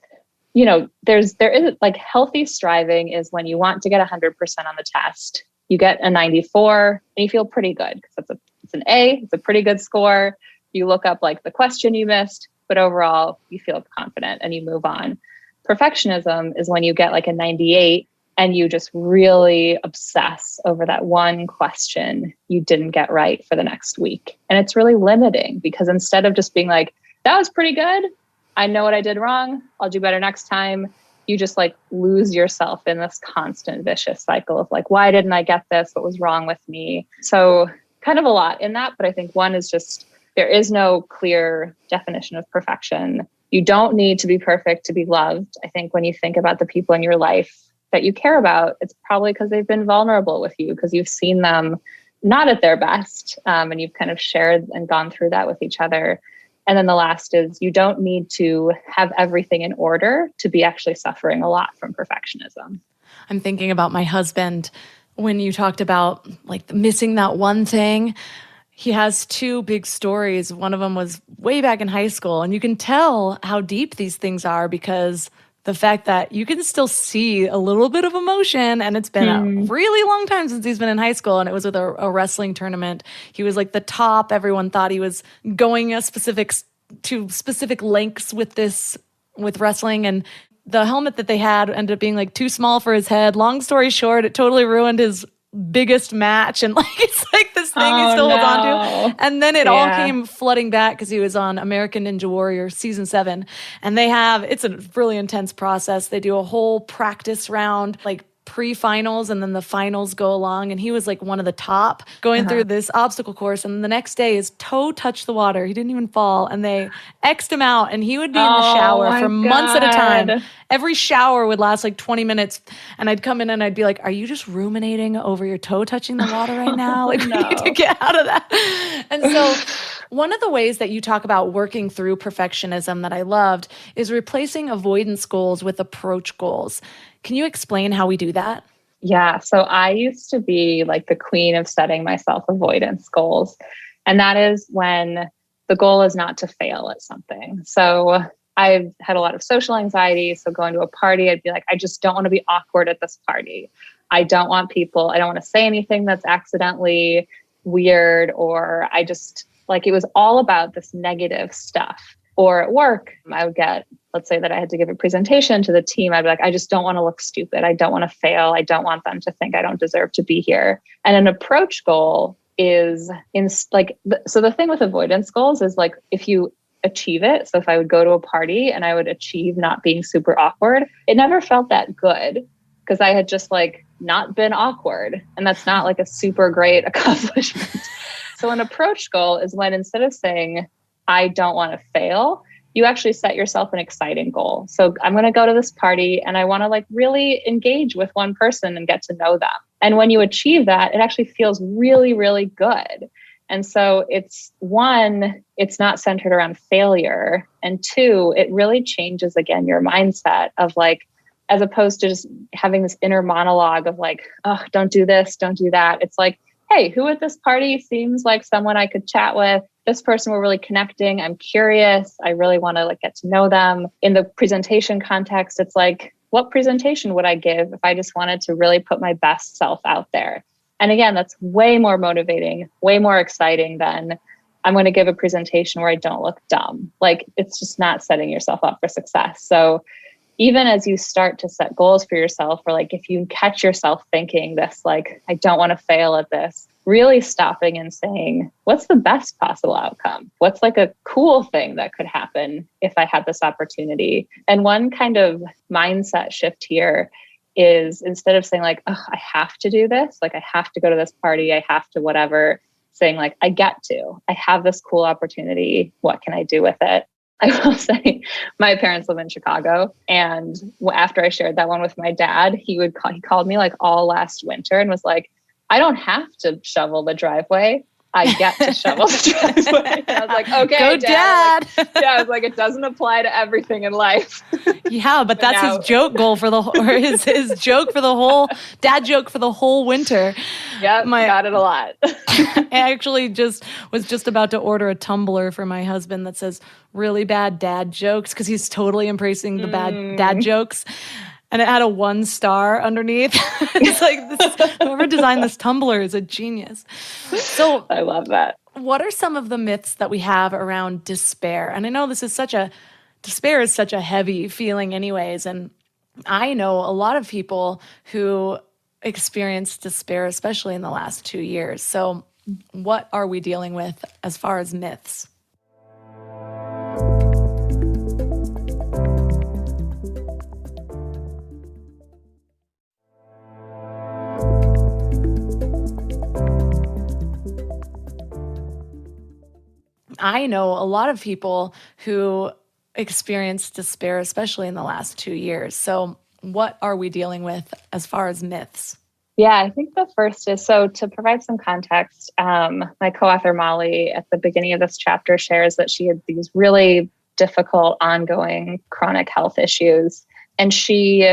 there is like healthy striving is when you want to get 100% on the test. You get a 94 and you feel pretty good because it's an A, it's a pretty good score. You look up like the question you missed, but overall you feel confident and you move on. Perfectionism is when you get like a 98 and you just really obsess over that one question you didn't get right for the next week. And it's really limiting because instead of just being like, that was pretty good, I know what I did wrong, I'll do better next time, you just like lose yourself in this constant vicious cycle of like, why didn't I get this? What was wrong with me? So kind of a lot in that. But I think one is just, there is no clear definition of perfection. You don't need to be perfect to be loved. I think when you think about the people in your life that you care about, it's probably because they've been vulnerable with you, because you've seen them not at their best. And you've kind of shared and gone through that with each other. And then the last is you don't need to have everything in order to be actually suffering a lot from perfectionism. I'm thinking about my husband when you talked about like missing that one thing. He has two big stories. One of them was way back in high school, and you can tell how deep these things are because the fact that you can still see a little bit of emotion, and it's been a really long time since he's been in high school, and it was with a wrestling tournament. He was like the top. Everyone thought he was going to specific lengths with wrestling, and the helmet that they had ended up being like too small for his head. Long story short, it totally ruined his biggest match, and like it's like this thing he still holds on to. And then it all came flooding back because he was on American Ninja Warrior season 7, and it's a really intense process. They do a whole practice round, like pre-finals, and then the finals go along, and he was like one of the top going through this obstacle course, and the next day his toe touched the water. He didn't even fall, and they X'd him out, and he would be in the shower for months at a time. Every shower would last like 20 minutes, and I'd come in and I'd be like, are you just ruminating over your toe touching the water right now? Like, we need to get out of that. And so one of the ways that you talk about working through perfectionism that I loved is replacing avoidance goals with approach goals. Can you explain how we do that? Yeah. So I used to be like the queen of setting myself avoidance goals. And that is when the goal is not to fail at something. So I've had a lot of social anxiety. So going to a party, I'd be like, I just don't want to be awkward at this party. I don't want to say anything that's accidentally weird, or I just like, it was all about this negative stuff. Or at work, I would get, let's say that I had to give a presentation to the team. I'd be like, I just don't want to look stupid. I don't want to fail. I don't want them to think I don't deserve to be here. And an approach goal is so the thing with avoidance goals is like, if you achieve it. So if I would go to a party and I would achieve not being super awkward, it never felt that good because I had just like not been awkward. And that's not like a super great accomplishment. So an approach goal is when instead of saying, I don't want to fail, you actually set yourself an exciting goal. So I'm going to go to this party and I want to like really engage with one person and get to know them. And when you achieve that, it actually feels really, really good. And so it's one, it's not centered around failure. And two, it really changes again your mindset of like, as opposed to just having this inner monologue of like, oh, don't do this, don't do that. It's like, hey, who at this party seems like someone I could chat with? This person, we're really connecting. I'm curious. I really want to like get to know them. In the presentation context, it's like, what presentation would I give if I just wanted to really put my best self out there? And again, that's way more motivating, way more exciting than I'm going to give a presentation where I don't look dumb. Like, it's just not setting yourself up for success. So even as you start to set goals for yourself, or like if you catch yourself thinking this, like, I don't want to fail at this, really stopping and saying, what's the best possible outcome? What's like a cool thing that could happen if I had this opportunity? And one kind of mindset shift here is instead of saying like, oh, I have to do this, like I have to go to this party, I have to whatever, saying like, I get to, I have this cool opportunity. What can I do with it? I will say my parents live in Chicago. And after I shared that one with my dad, he called me like all last winter and was like, I don't have to shovel the driveway. I get to shovel the driveway. And I was like, okay, Go, Dad. I was like, it doesn't apply to everything in life. Yeah, but that's his joke goal for the or his joke for the whole dad joke for the whole winter. Yep, got it a lot. I actually was just about to order a tumbler for my husband that says really bad dad jokes because he's totally embracing the bad dad jokes. And it had a 1 star underneath. It's like, whoever designed this tumbler is a genius. So I love that. What are some of the myths that we have around despair? And I know despair is such a heavy feeling anyways. And I know a lot of people who experience despair, especially in the last 2 years. So what are we dealing with as far as myths? I know a lot of people who experience despair, especially in the last 2 years. So what are we dealing with as far as myths? Yeah, I think the first is, so to provide some context, my co-author Molly at the beginning of this chapter shares that she had these really difficult ongoing chronic health issues. And she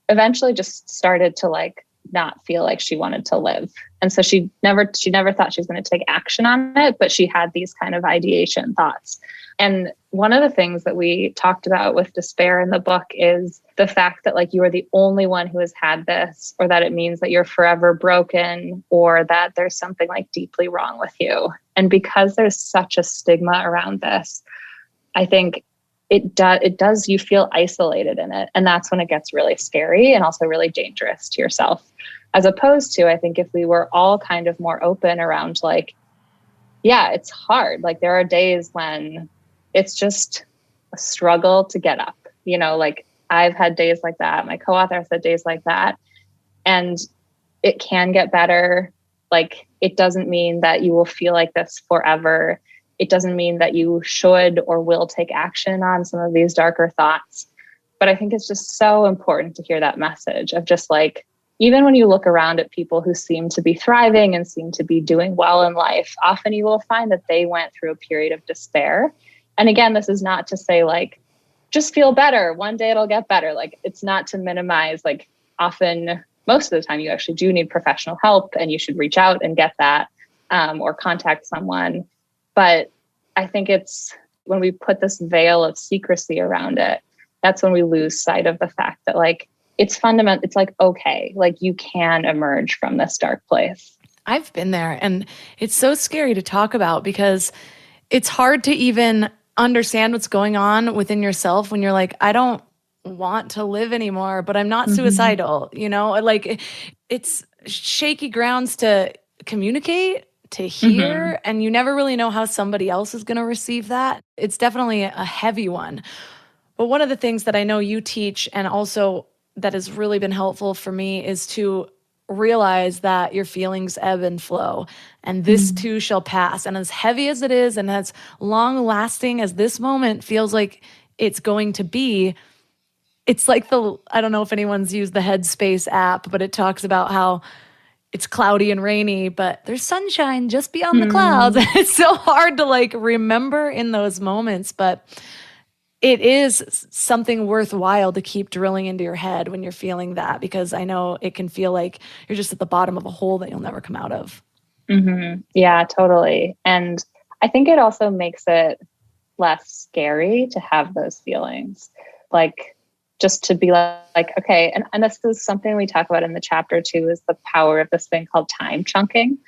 eventually just started to not feel like she wanted to live. And so she never thought she was going to take action on it, but she had these kind of ideation thoughts. And one of the things that we talked about with despair in the book is the fact that you are the only one who has had this, or that it means that you're forever broken, or that there's something deeply wrong with you. And because there's such a stigma around this, I think it does, you feel isolated in it. And that's when it gets really scary and also really dangerous to yourself. As opposed to, I think if we were all kind of more open around yeah, it's hard. There are days when it's just a struggle to get up, I've had days like that. My co-author has had days like that, and it can get better. It doesn't mean that you will feel like this forever. It doesn't mean that you should or will take action on some of these darker thoughts. But I think it's just so important to hear that message of just even when you look around at people who seem to be thriving and seem to be doing well in life, often you will find that they went through a period of despair. And again, this is not to say just feel better. One day it'll get better. It's not to minimize, often, most of the time you actually do need professional help and you should reach out and get that or contact someone. But I think it's when we put this veil of secrecy around it, that's when we lose sight of the fact that it's fundamental. It's okay, you can emerge from this dark place. I've been there, and it's so scary to talk about because it's hard to even understand what's going on within yourself when you're I don't want to live anymore, but I'm not suicidal, it's shaky grounds to communicate, to hear, and you never really know how somebody else is going to receive that. It's definitely a heavy one. But one of the things that I know you teach, and also that has really been helpful for me, is to realize that your feelings ebb and flow, and this too shall pass. And as heavy as it is, and as long lasting as this moment feels like it's going to be, it's I don't know if anyone's used the Headspace app, but it talks about how it's cloudy and rainy, but there's sunshine just beyond the clouds. It's so hard to remember in those moments, but it is something worthwhile to keep drilling into your head when you're feeling that, because I know it can feel like you're just at the bottom of a hole that you'll never come out of. Yeah, totally. And I think it also makes it less scary to have those feelings. Just to be okay. And this is something we talk about in the chapter too, is the power of this thing called time chunking,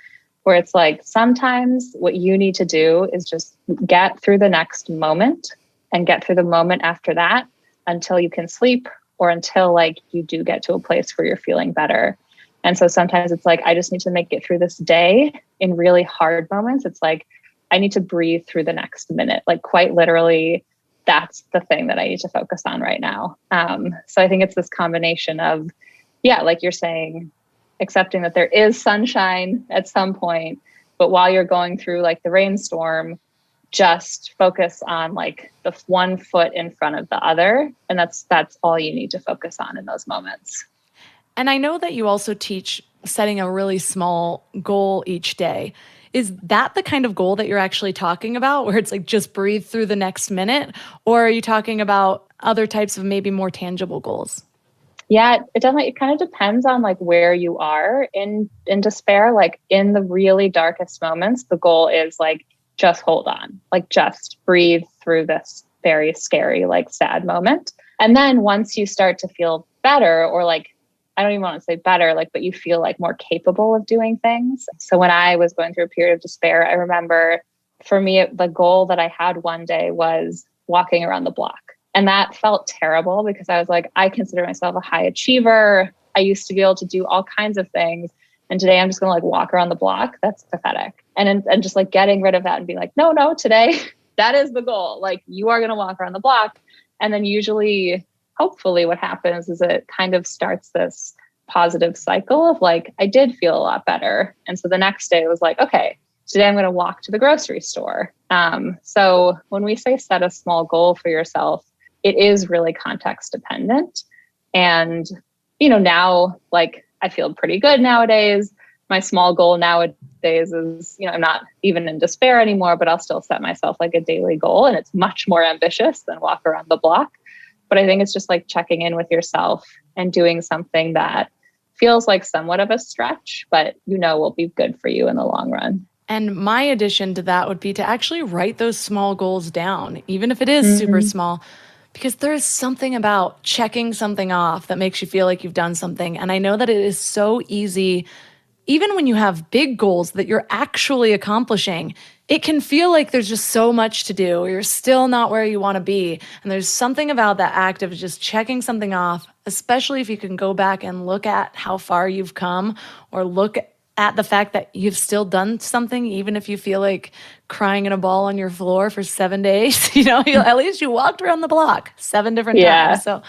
where it's sometimes what you need to do is just get through the next moment and get through the moment after that until you can sleep, or until you do get to a place where you're feeling better. And so sometimes it's I just need to make it through this day. In really hard moments, it's I need to breathe through the next minute. Quite literally, that's the thing that I need to focus on right now. So I think it's this combination of, yeah, like you're saying, accepting that there is sunshine at some point, but while you're going through the rainstorm, just focus on the one foot in front of the other. And that's all you need to focus on in those moments. And I know that you also teach setting a really small goal each day. Is that the kind of goal that you're actually talking about, where it's like just breathe through the next minute? Or are you talking about other types of maybe more tangible goals? Yeah, it definitely, it kind of depends on like where you are in despair. Like in the really darkest moments, the goal is like, just hold on, like just breathe through this very scary, like sad moment. And then once you start to feel better, or like, I don't even want to say better, like, but you feel like more capable of doing things. So when I was going through a period of despair, I remember for me, the goal that I had one day was walking around the block. And that felt terrible because I was like, I consider myself a high achiever. I used to be able to do all kinds of things. And today I'm just going to like walk around the block. That's pathetic. And just like getting rid of that and being like, no, today that is the goal. Like you are going to walk around the block. And then usually, hopefully what happens is it kind of starts this positive cycle of like, I did feel a lot better. And so the next day it was like, okay, today I'm going to walk to the grocery store. So when we say set a small goal for yourself, it is really context dependent. And, now like I feel pretty good nowadays. My small goal nowadays is, I'm not even in despair anymore, but I'll still set myself like a daily goal. And it's much more ambitious than walk around the block. But I think it's just like checking in with yourself and doing something that feels like somewhat of a stretch, but will be good for you in the long run. And my addition to that would be to actually write those small goals down, even if it is super small, because there's something about checking something off that makes you feel like you've done something. And I know that it is so easy, even when you have big goals that you're actually accomplishing, it can feel like there's just so much to do. You're still not where you want to be. And there's something about that act of just checking something off, especially if you can go back and look at how far you've come, or look at the fact that you've still done something, even if you feel like crying in a ball on your floor for 7 days. At least you walked around the block 7 different times. So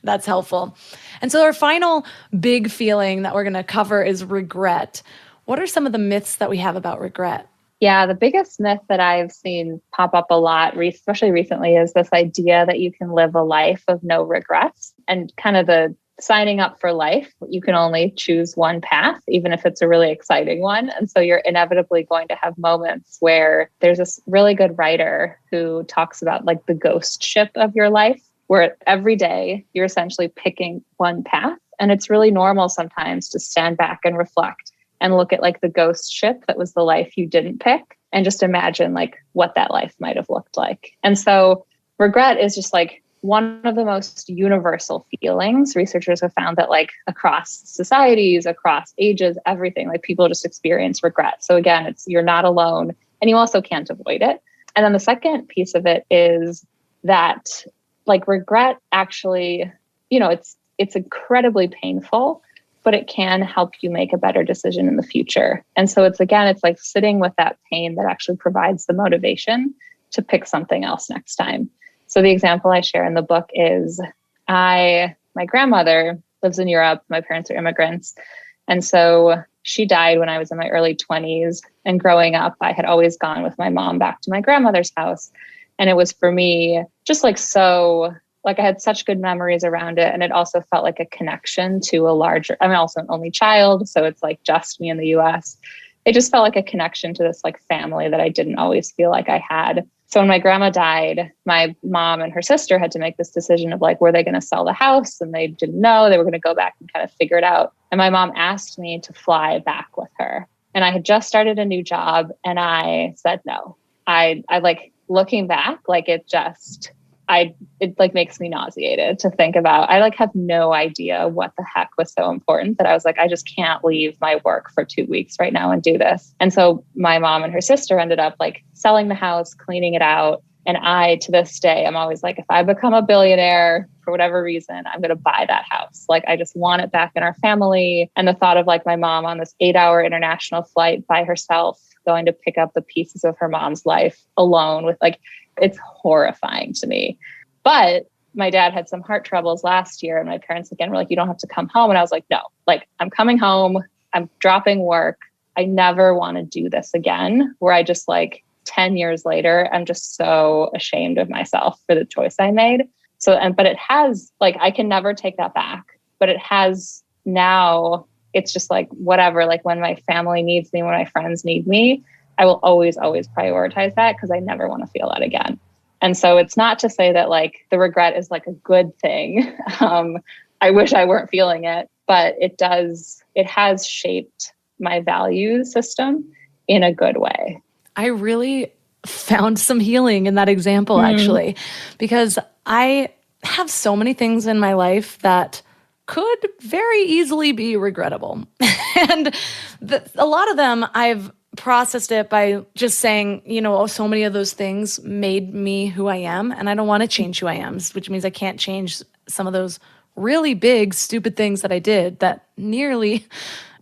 that's helpful. And so our final big feeling that we're going to cover is regret. What are some of the myths that we have about regret? Yeah, the biggest myth that I've seen pop up a lot, especially recently, is this idea that you can live a life of no regrets, and kind of the signing up for life. You can only choose one path, even if it's a really exciting one. And so you're inevitably going to have moments where there's this really good writer who talks about like the ghost ship of your life, where every day you're essentially picking one path. And it's really normal sometimes to stand back and reflect and look at like the ghost ship that was the life you didn't pick, and just imagine like what that life might have looked like. And so regret is just like one of the most universal feelings. Researchers have found that like across societies, across ages, everything, like people just experience regret. So again, you're not alone, and you also can't avoid it. And then the second piece of it is that like regret actually, it's incredibly painful, but it can help you make a better decision in the future. And so it's like sitting with that pain that actually provides the motivation to pick something else next time. So the example I share in the book is my grandmother lives in Europe. My parents are immigrants. And so she died when I was in my early 20s. And growing up, I had always gone with my mom back to my grandmother's house. And it was for me just like so, like I had such good memories around it. And it also felt like a connection to I'm also an only child. So it's like just me in the US. It just felt like a connection to this like family that I didn't always feel like I had. So when my grandma died, my mom and her sister had to make this decision of like, were they going to sell the house? And they didn't know. They were going to go back and kind of figure it out. And my mom asked me to fly back with her. And I had just started a new job, and I said no. I like looking back, like it like makes me nauseated to think about. I like have no idea what the heck was so important that I was like, I just can't leave my work for 2 weeks right now and do this. And so my mom and her sister ended up like selling the house, cleaning it out. And I, to this day, I'm always like, if I become a billionaire for whatever reason, I'm going to buy that house. Like, I just want it back in our family. And the thought of like my mom on this 8-hour international flight by herself, going to pick up the pieces of her mom's life alone with like, it's horrifying to me. But my dad had some heart troubles last year, and my parents again were like, you don't have to come home. And I was like, no, like I'm coming home. I'm dropping work. I never want to do this again, where I just like 10 years later, I'm just so ashamed of myself for the choice I made. So, but it has like, I can never take that back, but it has now, it's just like, whatever, like when my family needs me, when my friends need me, I will always, always prioritize that because I never want to feel that again. And so it's not to say that like the regret is like a good thing. I wish I weren't feeling it, but it has shaped my value system in a good way. I really found some healing in that example, actually, because I have so many things in my life that could very easily be regrettable. And a lot of them I've processed it by just saying, so many of those things made me who I am, and I don't want to change who I am, which means I can't change some of those really big, stupid things that I did that nearly,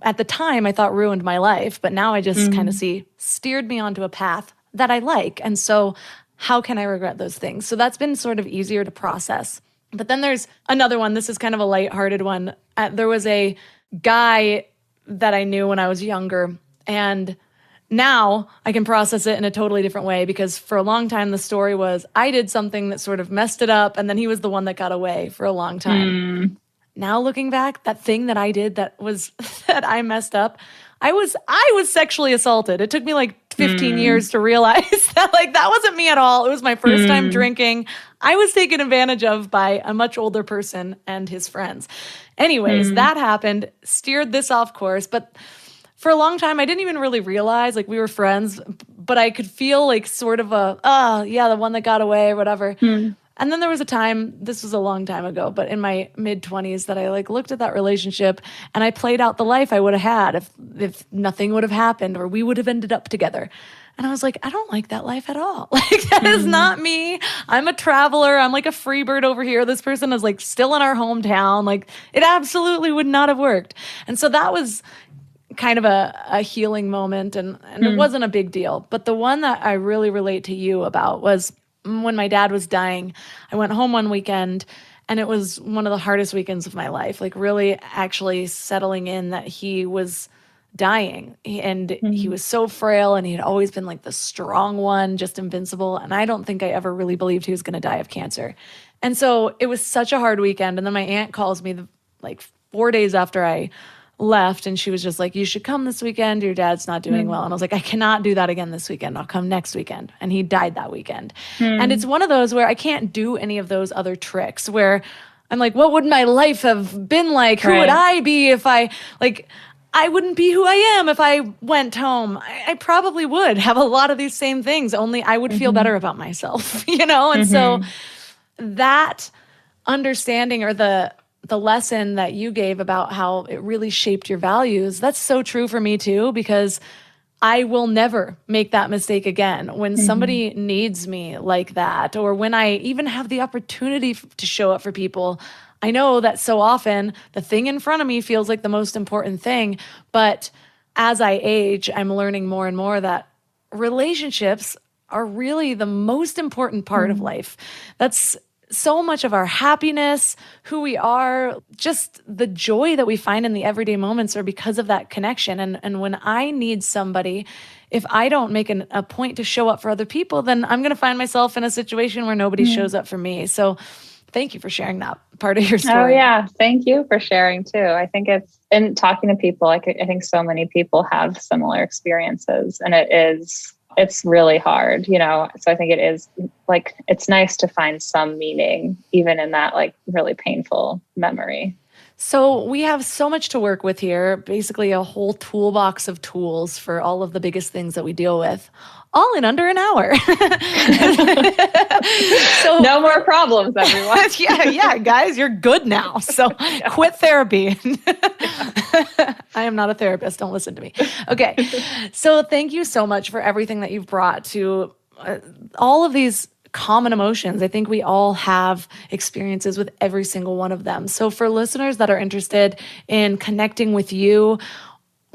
at the time, I thought ruined my life. But now I just kind of steered me onto a path that I like. And so how can I regret those things? So that's been sort of easier to process. But then there's another one. This is kind of a lighthearted one. There was a guy that I knew when I was younger, and now I can process it in a totally different way, because for a long time, the story was I did something that sort of messed it up, and then he was the one that got away for a long time. Now looking back, that thing that I did that I messed up, I was sexually assaulted. It took me like 15 years to realize that that wasn't me at all. It was my first time drinking. I was taken advantage of by a much older person and his friends. Anyways, that happened, steered this off course, but for a long time, I didn't even really realize we were friends, but I could feel sort of the one that got away or whatever. And then there was a time, this was a long time ago, but in my mid-20s that I looked at that relationship and I played out the life I would have had if nothing would have happened or we would have ended up together. And I was like, I don't like that life at all. That is not me. I'm a traveler. I'm like a free bird over here. This person is still in our hometown. It absolutely would not have worked. And so that was kind of a healing moment, and it wasn't a big deal. But the one that I really relate to you about was when my dad was dying. I went home one weekend, and it was one of the hardest weekends of my life, really actually settling in that he was dying. He was so frail, and he had always been the strong one, just invincible. And I don't think I ever really believed he was going to die of cancer. And so it was such a hard weekend. And then my aunt calls me 4 days after I left, and she was just like, you should come this weekend. Your dad's not doing well. And I was like, I cannot do that again this weekend. I'll come next weekend. And he died that weekend. And it's one of those where I can't do any of those other tricks where I'm like, what would my life have been like? Who would I be if I wouldn't be who I am if I went home. I probably would have a lot of these same things, only I would feel better about myself, And so that understanding, or the lesson that you gave about how it really shaped your values, that's so true for me too, because I will never make that mistake again. When somebody needs me like that, or when I even have the opportunity to show up for people, I know that so often the thing in front of me feels like the most important thing. But as I age, I'm learning more and more that relationships are really the most important part of life. That's so much of our happiness, who we are, just the joy that we find in the everyday moments are because of that connection. And when I need somebody, if I don't make a point to show up for other people, then I'm going to find myself in a situation where nobody shows up for me. So thank you for sharing that part of your story. Oh yeah. Thank you for sharing too. I think in talking to people, I think so many people have similar experiences, and it's really hard, So I think it is it's nice to find some meaning even in that really painful memory. So we have so much to work with here, basically a whole toolbox of tools for all of the biggest things that we deal with, all in under an hour. So, no more problems, everyone. yeah, guys, you're good now. So quit therapy. I am not a therapist. Don't listen to me. Okay. So thank you so much for everything that you've brought to all of these common emotions. I think we all have experiences with every single one of them. So for listeners that are interested in connecting with you,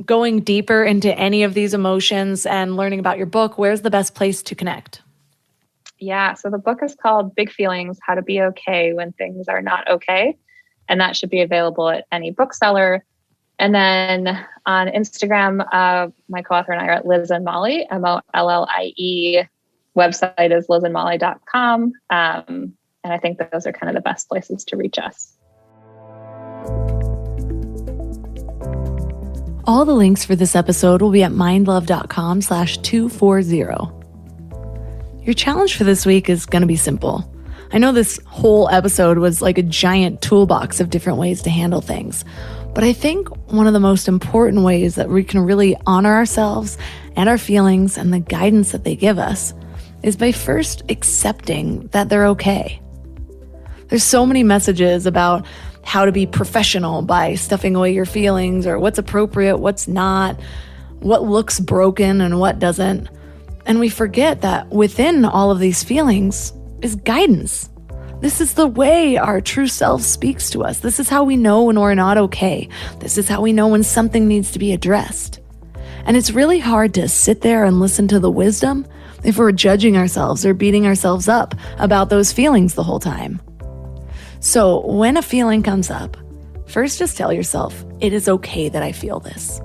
going deeper into any of these emotions and learning about your book, where's the best place to connect? Yeah. So the book is called Big Feelings: How to Be Okay When Things Are Not Okay. And that should be available at any bookseller. And then on Instagram, my co-author and I are at Liz and Molly, MOLLIE. Website is lizandmolly.com. And I think that those are kind of the best places to reach us. All the links for this episode will be at mindlove.com/240. Your challenge for this week is going to be simple. I know this whole episode was like a giant toolbox of different ways to handle things, but I think one of the most important ways that we can really honor ourselves and our feelings and the guidance that they give us is by first accepting that they're okay. There's so many messages about how to be professional by stuffing away your feelings, or what's appropriate, what's not, what looks broken and what doesn't. And we forget that within all of these feelings is guidance. This is the way our true self speaks to us. This is how we know when we're not okay. This is how we know when something needs to be addressed. And it's really hard to sit there and listen to the wisdom if we're judging ourselves or beating ourselves up about those feelings the whole time. So when a feeling comes up, first just tell yourself, it is okay that I feel this.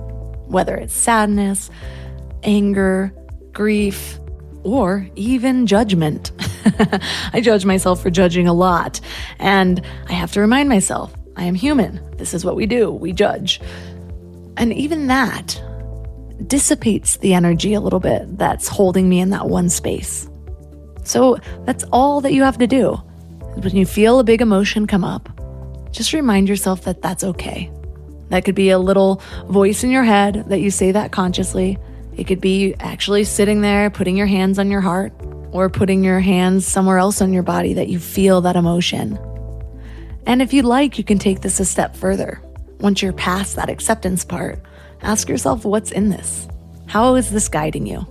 Whether it's sadness, anger, grief, or even judgment. I judge myself for judging a lot, and I have to remind myself, I am human. This is what we do. We judge. And even that dissipates the energy a little bit that's holding me in that one space. So that's all that you have to do. When you feel a big emotion come up, just remind yourself that that's okay. That could be a little voice in your head that you say that consciously. It could be actually sitting there, putting your hands on your heart, or putting your hands somewhere else on your body that you feel that emotion. And if you'd like, you can take this a step further. Once you're past that acceptance part, ask yourself, what's in this? How is this guiding you?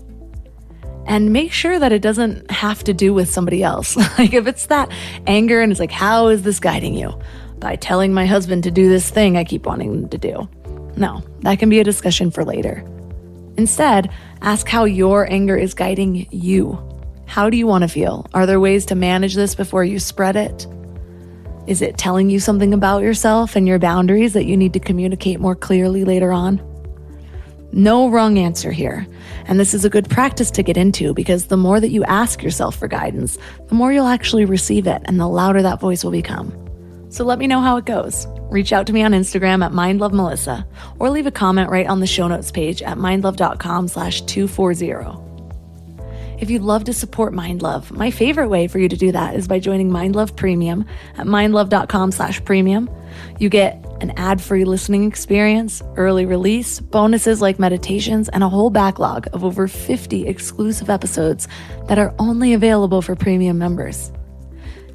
And make sure that it doesn't have to do with somebody else. Like if it's that anger and it's like, how is this guiding you? By telling my husband to do this thing I keep wanting him to do. No, that can be a discussion for later. Instead, ask how your anger is guiding you. How do you want to feel? Are there ways to manage this before you spread it? Is it telling you something about yourself and your boundaries that you need to communicate more clearly later on? No wrong answer here. And this is a good practice to get into because the more that you ask yourself for guidance, the more you'll actually receive it and the louder that voice will become. So let me know how it goes. Reach out to me on Instagram at mindlovemelissa or leave a comment right on the show notes page at mindlove.com/240. If you'd love to support Mind Love, my favorite way for you to do that is by joining Mind Love Premium at mindlove.com/premium. You get an ad-free listening experience, early release, bonuses like meditations, and a whole backlog of over 50 exclusive episodes that are only available for premium members.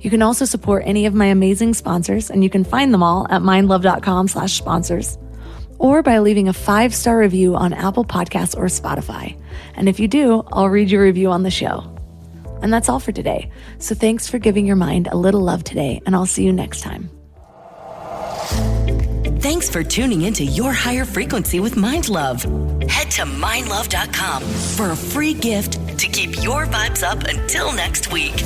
You can also support any of my amazing sponsors, and you can find them all at mindlove.com/sponsors, or by leaving a 5-star review on Apple Podcasts or Spotify. And if you do, I'll read your review on the show. And that's all for today. So thanks for giving your mind a little love today, and I'll see you next time. Thanks for tuning into Your Higher Frequency with Mind Love. Head to mindlove.com for a free gift to keep your vibes up until next week.